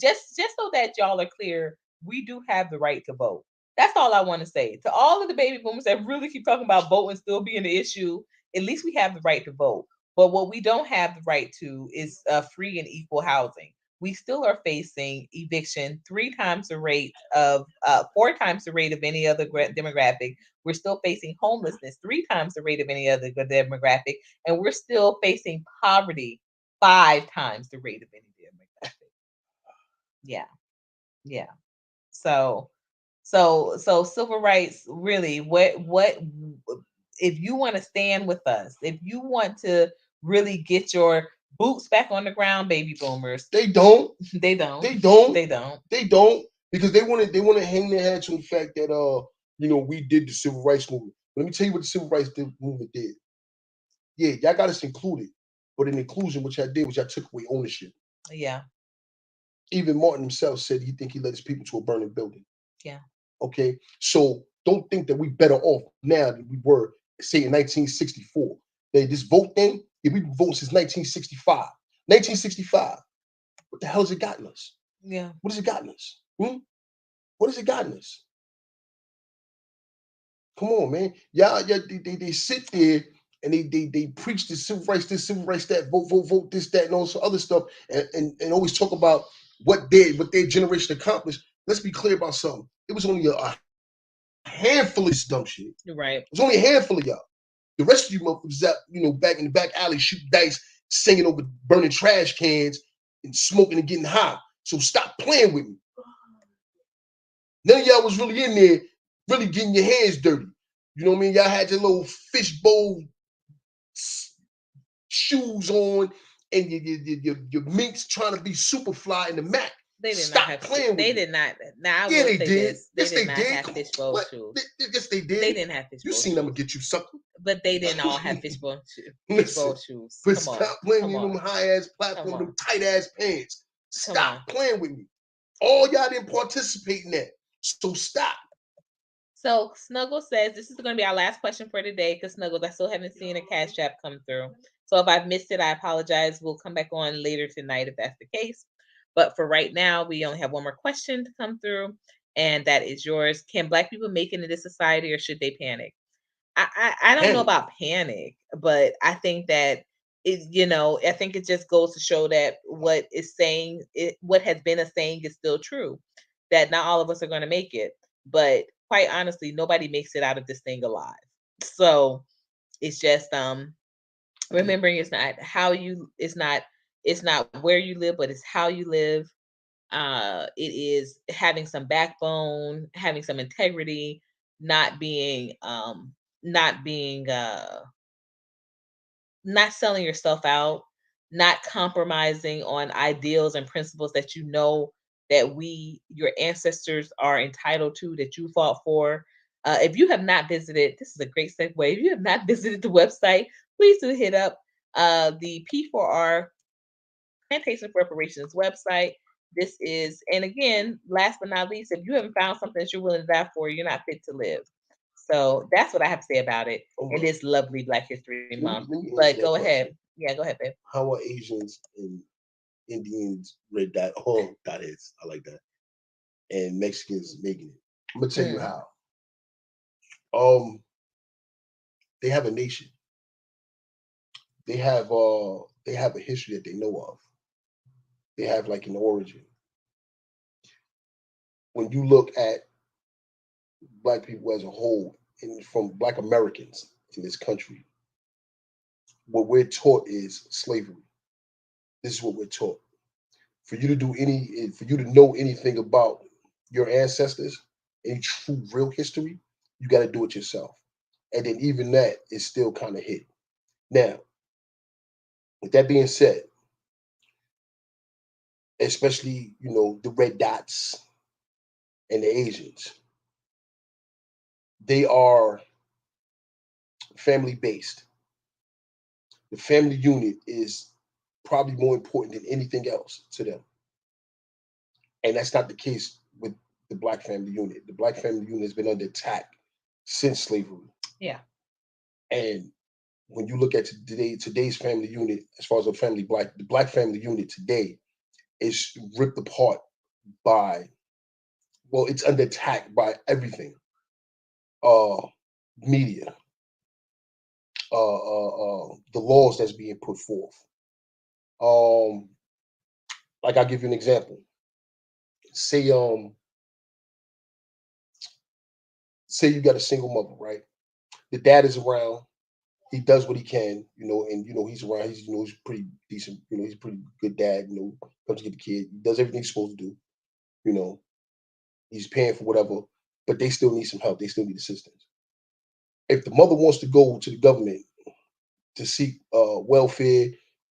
[SPEAKER 1] Just so that y'all are clear, we do have the right to vote. That's all I want to say. To all of the baby boomers that really keep talking about voting still being the issue, at least we have the right to vote. But what we don't have the right to is free and equal housing.
[SPEAKER 3] we still are facing eviction 3 times the rate of 4 times the rate of any other demographic. We're still facing homelessness 3 times the rate of any other demographic, and we're still facing poverty 5 times the rate of any demographic. Yeah, yeah. So, so civil rights really. What if you want to stand with us? If you want to really get your boots back on the ground, baby boomers.
[SPEAKER 2] They don't.
[SPEAKER 3] They don't.
[SPEAKER 2] They don't.
[SPEAKER 3] They don't.
[SPEAKER 2] They don't. Because they want to hang their heads on the fact that we did the civil rights movement. Let me tell you what the civil rights movement did. Yeah, y'all got us included, but in inclusion, what y'all did was y'all took away ownership.
[SPEAKER 3] Yeah.
[SPEAKER 2] Even Martin himself said he led his people to a burning building.
[SPEAKER 3] Yeah.
[SPEAKER 2] Okay, so don't think that we better off now than we were, say, in 1964. This vote thing, we've been voting since 1965. 1965. What the hell has it gotten us?
[SPEAKER 3] Yeah.
[SPEAKER 2] What has it gotten us? What has it gotten us? Come on, man. They sit there and they preach the civil rights, this civil rights, that, vote, this, that, and all this other stuff, and always talk about what their generation accomplished. Let's be clear about something. It was only a handful of this dumb shit.
[SPEAKER 3] Right.
[SPEAKER 2] It was only a handful of y'all. The rest of you motherfuckers out, back in the back alley shooting dice, singing over burning trash cans, and smoking and getting high. So stop playing with me. None of y'all was really in there, really getting your hands dirty. You know what I mean? Y'all had your little fishbowl shoes on, and your minks trying to be super fly in the Mac.
[SPEAKER 3] They did
[SPEAKER 2] Stop
[SPEAKER 3] not have.
[SPEAKER 2] playing with
[SPEAKER 3] They
[SPEAKER 2] me.
[SPEAKER 3] did not. Now I
[SPEAKER 2] Yeah,
[SPEAKER 3] will
[SPEAKER 2] they
[SPEAKER 3] say
[SPEAKER 2] did.
[SPEAKER 3] this: they
[SPEAKER 2] Yes,
[SPEAKER 3] did
[SPEAKER 2] they
[SPEAKER 3] not
[SPEAKER 2] did.
[SPEAKER 3] have fishbowl shoes.
[SPEAKER 2] Yes, they did.
[SPEAKER 3] They didn't have fishbowl.
[SPEAKER 2] You seen
[SPEAKER 3] shoes.
[SPEAKER 2] them get you sucker.
[SPEAKER 3] But they didn't all have fishbowl
[SPEAKER 2] Listen,
[SPEAKER 3] shoes.
[SPEAKER 2] but
[SPEAKER 3] Come on.
[SPEAKER 2] stop playing
[SPEAKER 3] Come
[SPEAKER 2] with
[SPEAKER 3] on.
[SPEAKER 2] them high ass platform,
[SPEAKER 3] Come on.
[SPEAKER 2] them tight ass pants.
[SPEAKER 3] Come on.
[SPEAKER 2] Stop playing with me. All y'all didn't participate in that. So stop.
[SPEAKER 3] So Snuggle says this is going to be our last question for today because Snuggles, I still haven't seen a cash app come through. So if I've missed it, I apologize. We'll come back on later tonight if that's the case. But for right now, we only have one more question to come through, and that is yours. Can Black people make it in this society, or should they panic? I don't know about panic, but I think that I think it just goes to show that what has been a saying is still true, that not all of us are going to make it, but quite honestly, nobody makes it out of this thing alive. So it's just remembering it's not where you live, but it's how you live. It is having some backbone, having some integrity, not being not being not selling yourself out, not compromising on ideals and principles that that your ancestors are entitled to, that you fought for. If you have not visited, this is a great segue. If you have not visited the website, please do hit up the P4R Plantation for Reparations website. This is, and again, last but not least, if you haven't found something that you're willing to die for, you're not fit to live. So that's what I have to say about it. In this lovely Black History Month. But go ahead. Yeah, go ahead, babe.
[SPEAKER 2] How are Asians and Indians red dot? Oh, that is. I like that. And Mexicans making it. I'm gonna tell you how. They have a nation. They have a history that they know of. They have like an origin. When you look at Black people as a whole, and from Black Americans in this country, what we're taught is slavery. This is what we're taught. For you to know anything about your ancestors, any true real history, you got to do it yourself. And then even that is still kind of hidden. Now, with that being said, especially the red dots and the Asians, they are family based. The family unit is probably more important than anything else to them. And that's not the case with the Black family unit. The Black family unit has been under attack since slavery.
[SPEAKER 3] Yeah.
[SPEAKER 2] And when you look at today's family unit, as far as the Black family unit today is ripped apart by, well, it's under attack by everything. Media, the laws that's being put forth, like I'll give you an example. Say say you got a single mother, right? The dad is around. He does what he can, and he's around. He's pretty decent. He's a pretty good dad. Comes to get the kid. He does everything he's supposed to do. You know, he's paying for whatever, but they still need some help. They still need assistance. If the mother wants to go to the government to seek welfare,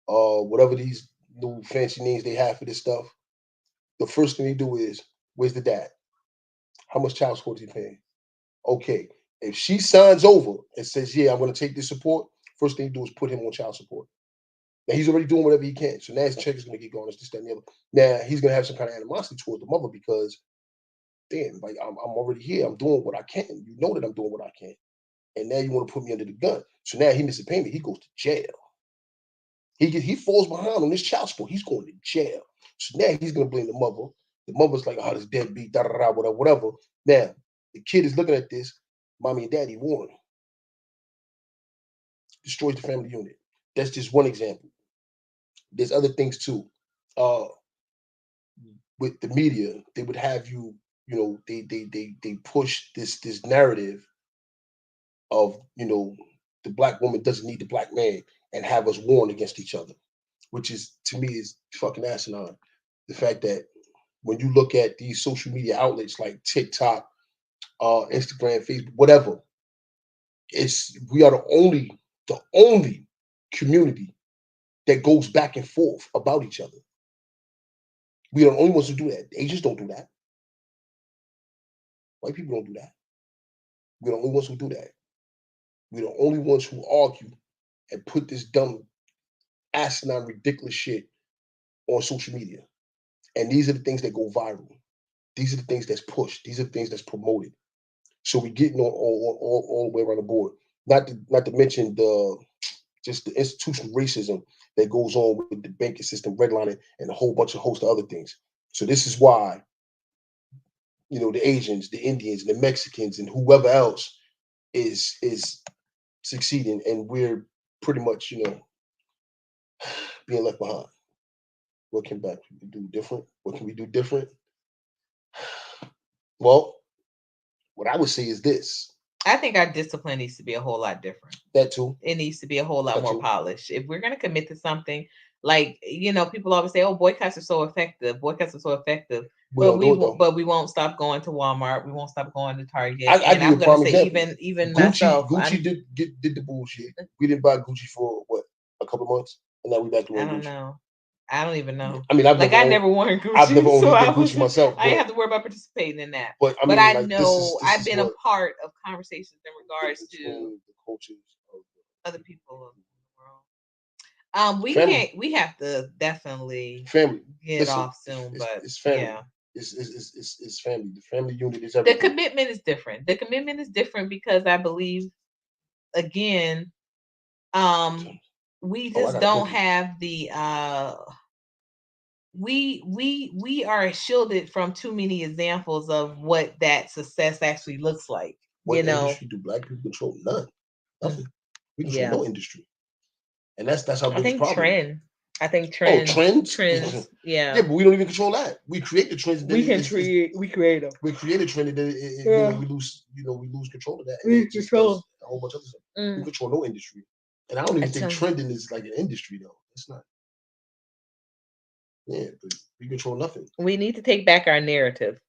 [SPEAKER 2] whatever these new fancy names they have for this stuff, the first thing they do is, where's the dad? How much child support is he paying? Okay. If she signs over and says, yeah, I'm going to take this support, first thing you do is put him on child support. Now he's already doing whatever he can. So now his check is going to get going. It's this, that, and the other. Now he's going to have some kind of animosity towards the mother because, damn, like I'm already here. I'm doing what I can. You know that I'm doing what I can. And now you want to put me under the gun. So now he misses payment. He goes to jail. He falls behind on this child support. He's going to jail. So now he's going to blame the mother. The mother's like, oh, this deadbeat, da da da, whatever, whatever. Now the kid is looking at this. Mommy and daddy won. Destroys the family unit. That's just one example. There's other things too. With the media, they would have you, they push this narrative of, the black woman doesn't need the black man and have us warn against each other, which is, to me, is fucking asinine. The fact that when you look at these social media outlets like TikTok, Instagram, Facebook, whatever, we are the only community that goes back and forth about each other. We are the only ones who do that. Asians don't do that. White people don't do that. We're the only ones who do that. We're the only ones who argue and put this dumb, asinine, ridiculous shit on social media. And these are the things that go viral. These are the things that's pushed. These are the things that's promoted. So we're getting all the way around the board. Not to mention just the institutional racism that goes on with the banking system, redlining, and a whole bunch of host of other things. So this is why, the Asians, the Indians, the Mexicans, and whoever else is succeeding, and we're pretty much, being left behind. What can we do different? What can we do different? Well, what I would say is this.
[SPEAKER 3] I think our discipline needs to be a whole lot different.
[SPEAKER 2] That too.
[SPEAKER 3] It needs to be a whole lot more polished. If we're going to commit to something, like, people always say, oh, boycotts are so effective. Boycotts are so effective. But we won't stop going to Walmart. We won't stop going to Target.
[SPEAKER 2] And I'm going to say,
[SPEAKER 3] even
[SPEAKER 2] Gucci,
[SPEAKER 3] myself.
[SPEAKER 2] Gucci did the bullshit. We didn't buy Gucci for, what, a couple of months? And now we're back to
[SPEAKER 3] I don't
[SPEAKER 2] Gucci.
[SPEAKER 3] know. I don't even know.
[SPEAKER 2] I mean,
[SPEAKER 3] I never worn Gucci.
[SPEAKER 2] I've never owned Gucci myself.
[SPEAKER 3] I didn't have to worry about participating in that.
[SPEAKER 2] But
[SPEAKER 3] I know I've been a part of conversations in regards to
[SPEAKER 2] the cultures of
[SPEAKER 3] other people of the world. We have to definitely get off soon. But
[SPEAKER 2] it's family.
[SPEAKER 3] Yeah.
[SPEAKER 2] It's family. The family unit is everything.
[SPEAKER 3] The commitment is different. The commitment is different because I believe, again, we just don't have the we are shielded from too many examples of what that success actually looks like.
[SPEAKER 2] What industry do black people control? None. Nothing. We control no industry. And that's our biggest problem.
[SPEAKER 3] I think trends.
[SPEAKER 2] Oh, trends?
[SPEAKER 3] Trends. Yeah.
[SPEAKER 2] Yeah, but we don't even control that. We create the trends.
[SPEAKER 3] We create them.
[SPEAKER 2] We create a trend, and we lose control of that. And control a whole bunch of other stuff. We control no industry. And I don't even think trending is like an industry, though. It's not. Yeah, but we control nothing.
[SPEAKER 3] We need to take back our narrative.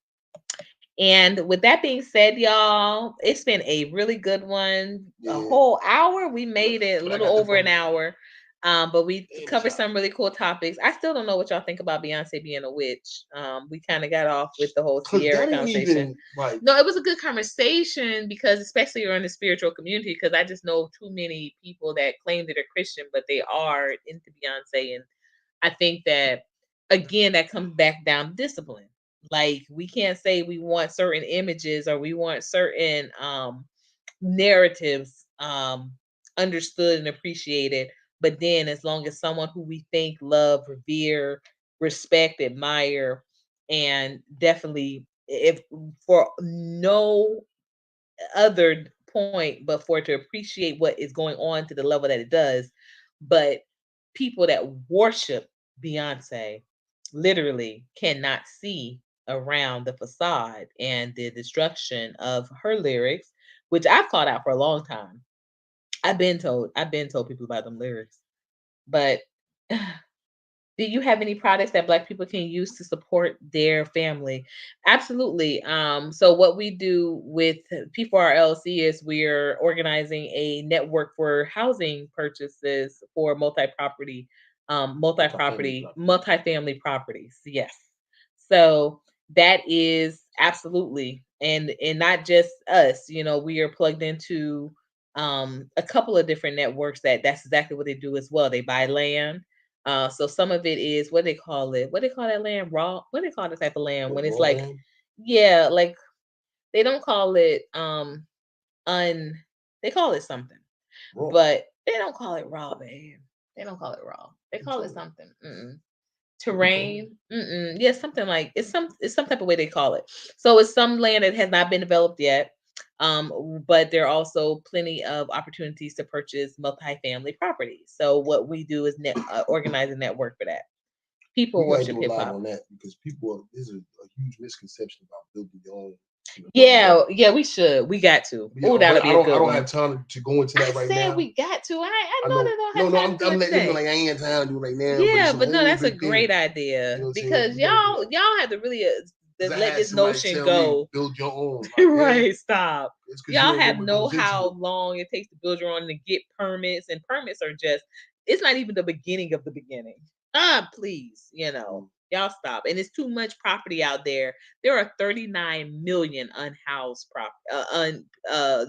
[SPEAKER 3] And with that being said, y'all, it's been a really good one. Yeah. A whole hour. We made it a little over an hour. But we covered some really cool topics. I still don't know what y'all think about Beyonce being a witch. We kind of got off with the whole Sierra conversation. No, it was a good conversation because, especially around the spiritual community, because I just know too many people that claim that they're Christian, but they are into Beyonce. And I think that, again, that comes back down to discipline. Like, we can't say we want certain images or we want certain narratives understood and appreciated. But then, as long as someone who we think, love, revere, respect, admire, and definitely, if for no other point but for to appreciate what is going on to the level that it does, but people that worship Beyonce literally cannot see around the facade and the destruction of her lyrics, which I've called out for a long time. I've been told people about them lyrics. But do you have any products that Black people can use to support their family? Absolutely. So what we do with P4R LLC is we're organizing a network for housing purchases for multifamily properties. Yes. So that is absolutely, and not just us. We are plugged into a couple of different networks that's exactly what they do as well. They buy land. So some of it is, what they call it. What they call that land? Raw. What they call the type of land
[SPEAKER 2] What,
[SPEAKER 3] when it's
[SPEAKER 2] raw
[SPEAKER 3] like,
[SPEAKER 2] land?
[SPEAKER 3] yeah, like they don't call it un. They call it something,
[SPEAKER 2] Raw.
[SPEAKER 3] but they don't call it raw, babe. They don't call it raw. They
[SPEAKER 2] You
[SPEAKER 3] call it
[SPEAKER 2] told me.
[SPEAKER 3] something. Mm-mm.
[SPEAKER 2] What you told me.
[SPEAKER 3] Terrain. Mm-mm. Yeah, something like it's some type of way they call it. So it's some land that has not been developed yet. But there are also plenty of opportunities to purchase multifamily properties. So what we do is organize a network for that. People
[SPEAKER 2] We gotta
[SPEAKER 3] worship
[SPEAKER 2] do a
[SPEAKER 3] hip
[SPEAKER 2] live
[SPEAKER 3] hop.
[SPEAKER 2] on that because there's a huge misconception about building your own.
[SPEAKER 3] Yeah, yeah, we should. We got to.
[SPEAKER 2] Yeah,
[SPEAKER 3] Oh, that'll
[SPEAKER 2] but
[SPEAKER 3] be a
[SPEAKER 2] I
[SPEAKER 3] good
[SPEAKER 2] don't have
[SPEAKER 3] one.
[SPEAKER 2] time to go into
[SPEAKER 3] I
[SPEAKER 2] that right
[SPEAKER 3] said
[SPEAKER 2] now.
[SPEAKER 3] we got to. I
[SPEAKER 2] I
[SPEAKER 3] know
[SPEAKER 2] know.
[SPEAKER 3] they don't
[SPEAKER 2] No,
[SPEAKER 3] have
[SPEAKER 2] no,
[SPEAKER 3] time to do
[SPEAKER 2] I'm
[SPEAKER 3] it
[SPEAKER 2] letting them know
[SPEAKER 3] today.
[SPEAKER 2] like I ain't got time to do it right now, but
[SPEAKER 3] Yeah,
[SPEAKER 2] it's a
[SPEAKER 3] but no,
[SPEAKER 2] whole
[SPEAKER 3] that's a
[SPEAKER 2] big
[SPEAKER 3] great
[SPEAKER 2] thing.
[SPEAKER 3] idea
[SPEAKER 2] You know what I'm saying?
[SPEAKER 3] because
[SPEAKER 2] We gotta do that.
[SPEAKER 3] y'all have to really
[SPEAKER 2] Because I
[SPEAKER 3] let
[SPEAKER 2] had
[SPEAKER 3] this
[SPEAKER 2] somebody
[SPEAKER 3] notion
[SPEAKER 2] tell me
[SPEAKER 3] go.
[SPEAKER 2] build your own. Like, yeah,
[SPEAKER 3] Right, stop.
[SPEAKER 2] it's because you
[SPEAKER 3] Y'all
[SPEAKER 2] don't know
[SPEAKER 3] have
[SPEAKER 2] what
[SPEAKER 3] know
[SPEAKER 2] goes into
[SPEAKER 3] how
[SPEAKER 2] it.
[SPEAKER 3] long it takes to build your own and get permits, and permits are just, it's not even the beginning of the beginning. Please,
[SPEAKER 2] Mm.
[SPEAKER 3] y'all stop. And it's too much property out there. There are 39 million unhoused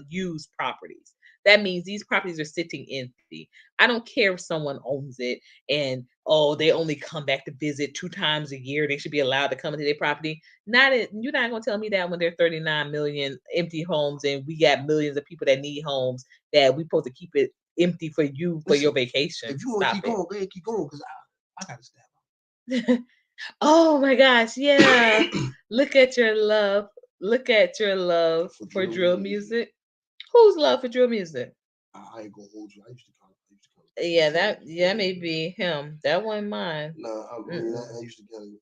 [SPEAKER 3] used properties. That means these properties are sitting empty. I don't care if someone owns it and, oh, they only come back to visit 2 times a year. They should be allowed to come into their property. You're not gonna tell me that when there are 39 million empty homes and we got millions of people that need homes, that we supposed to keep it empty for you for your
[SPEAKER 2] Listen,
[SPEAKER 3] vacation.
[SPEAKER 2] if you want to
[SPEAKER 3] Stop
[SPEAKER 2] keep going, go ahead, keep going, because I gotta step
[SPEAKER 3] it. Oh my gosh, yeah.
[SPEAKER 2] out.
[SPEAKER 3] Look at your love. Look at your love
[SPEAKER 2] For
[SPEAKER 3] for
[SPEAKER 2] drill
[SPEAKER 3] drill
[SPEAKER 2] music,
[SPEAKER 3] music. Whose love for drill music?
[SPEAKER 2] I ain't gonna hold you. I
[SPEAKER 3] Yeah,
[SPEAKER 2] used to kind of
[SPEAKER 3] that may be him. That wasn't mine.
[SPEAKER 2] Nah, I mean,
[SPEAKER 3] Mm-mm.
[SPEAKER 2] I used to kind of.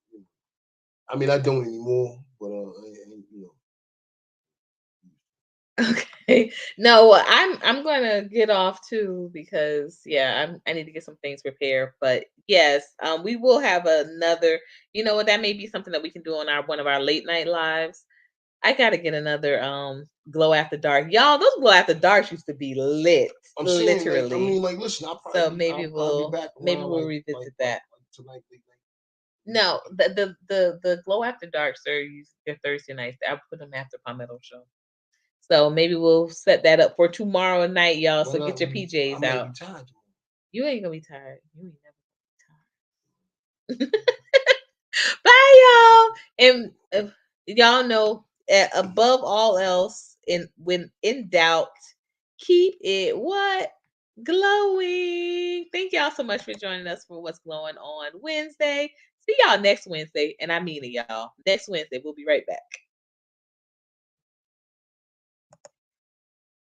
[SPEAKER 2] I mean, I don't anymore, but
[SPEAKER 3] Okay. No, I'm gonna get off too because yeah, I need to get some things prepared. But yes, we will have another. You know what? That may be something that we can do on our one of our late night lives. I gotta get another glow after dark. Y'all, those glow after darks used to be lit,
[SPEAKER 2] I'm saying, like, I
[SPEAKER 3] literally.
[SPEAKER 2] mean, like, listen,
[SPEAKER 3] So
[SPEAKER 2] I'll probably be back
[SPEAKER 3] maybe
[SPEAKER 2] around
[SPEAKER 3] we'll
[SPEAKER 2] like
[SPEAKER 3] revisit that.
[SPEAKER 2] tonight, late night.
[SPEAKER 3] No, the glow after darks are they're Thursday nights. I put them after Palmetto show. So maybe we'll set that up for tomorrow night, y'all. So
[SPEAKER 2] Well,
[SPEAKER 3] get your
[SPEAKER 2] I
[SPEAKER 3] PJs
[SPEAKER 2] might be
[SPEAKER 3] out.
[SPEAKER 2] tired tomorrow.
[SPEAKER 3] You ain't gonna be tired. You ain't never gonna be tired. Bye, y'all. And y'all know, above all else, when in doubt, keep it what glowing. Thank y'all so much for joining us for what's glowing on Wednesday. See y'all next Wednesday, and I mean it, y'all. Next Wednesday, we'll be right back.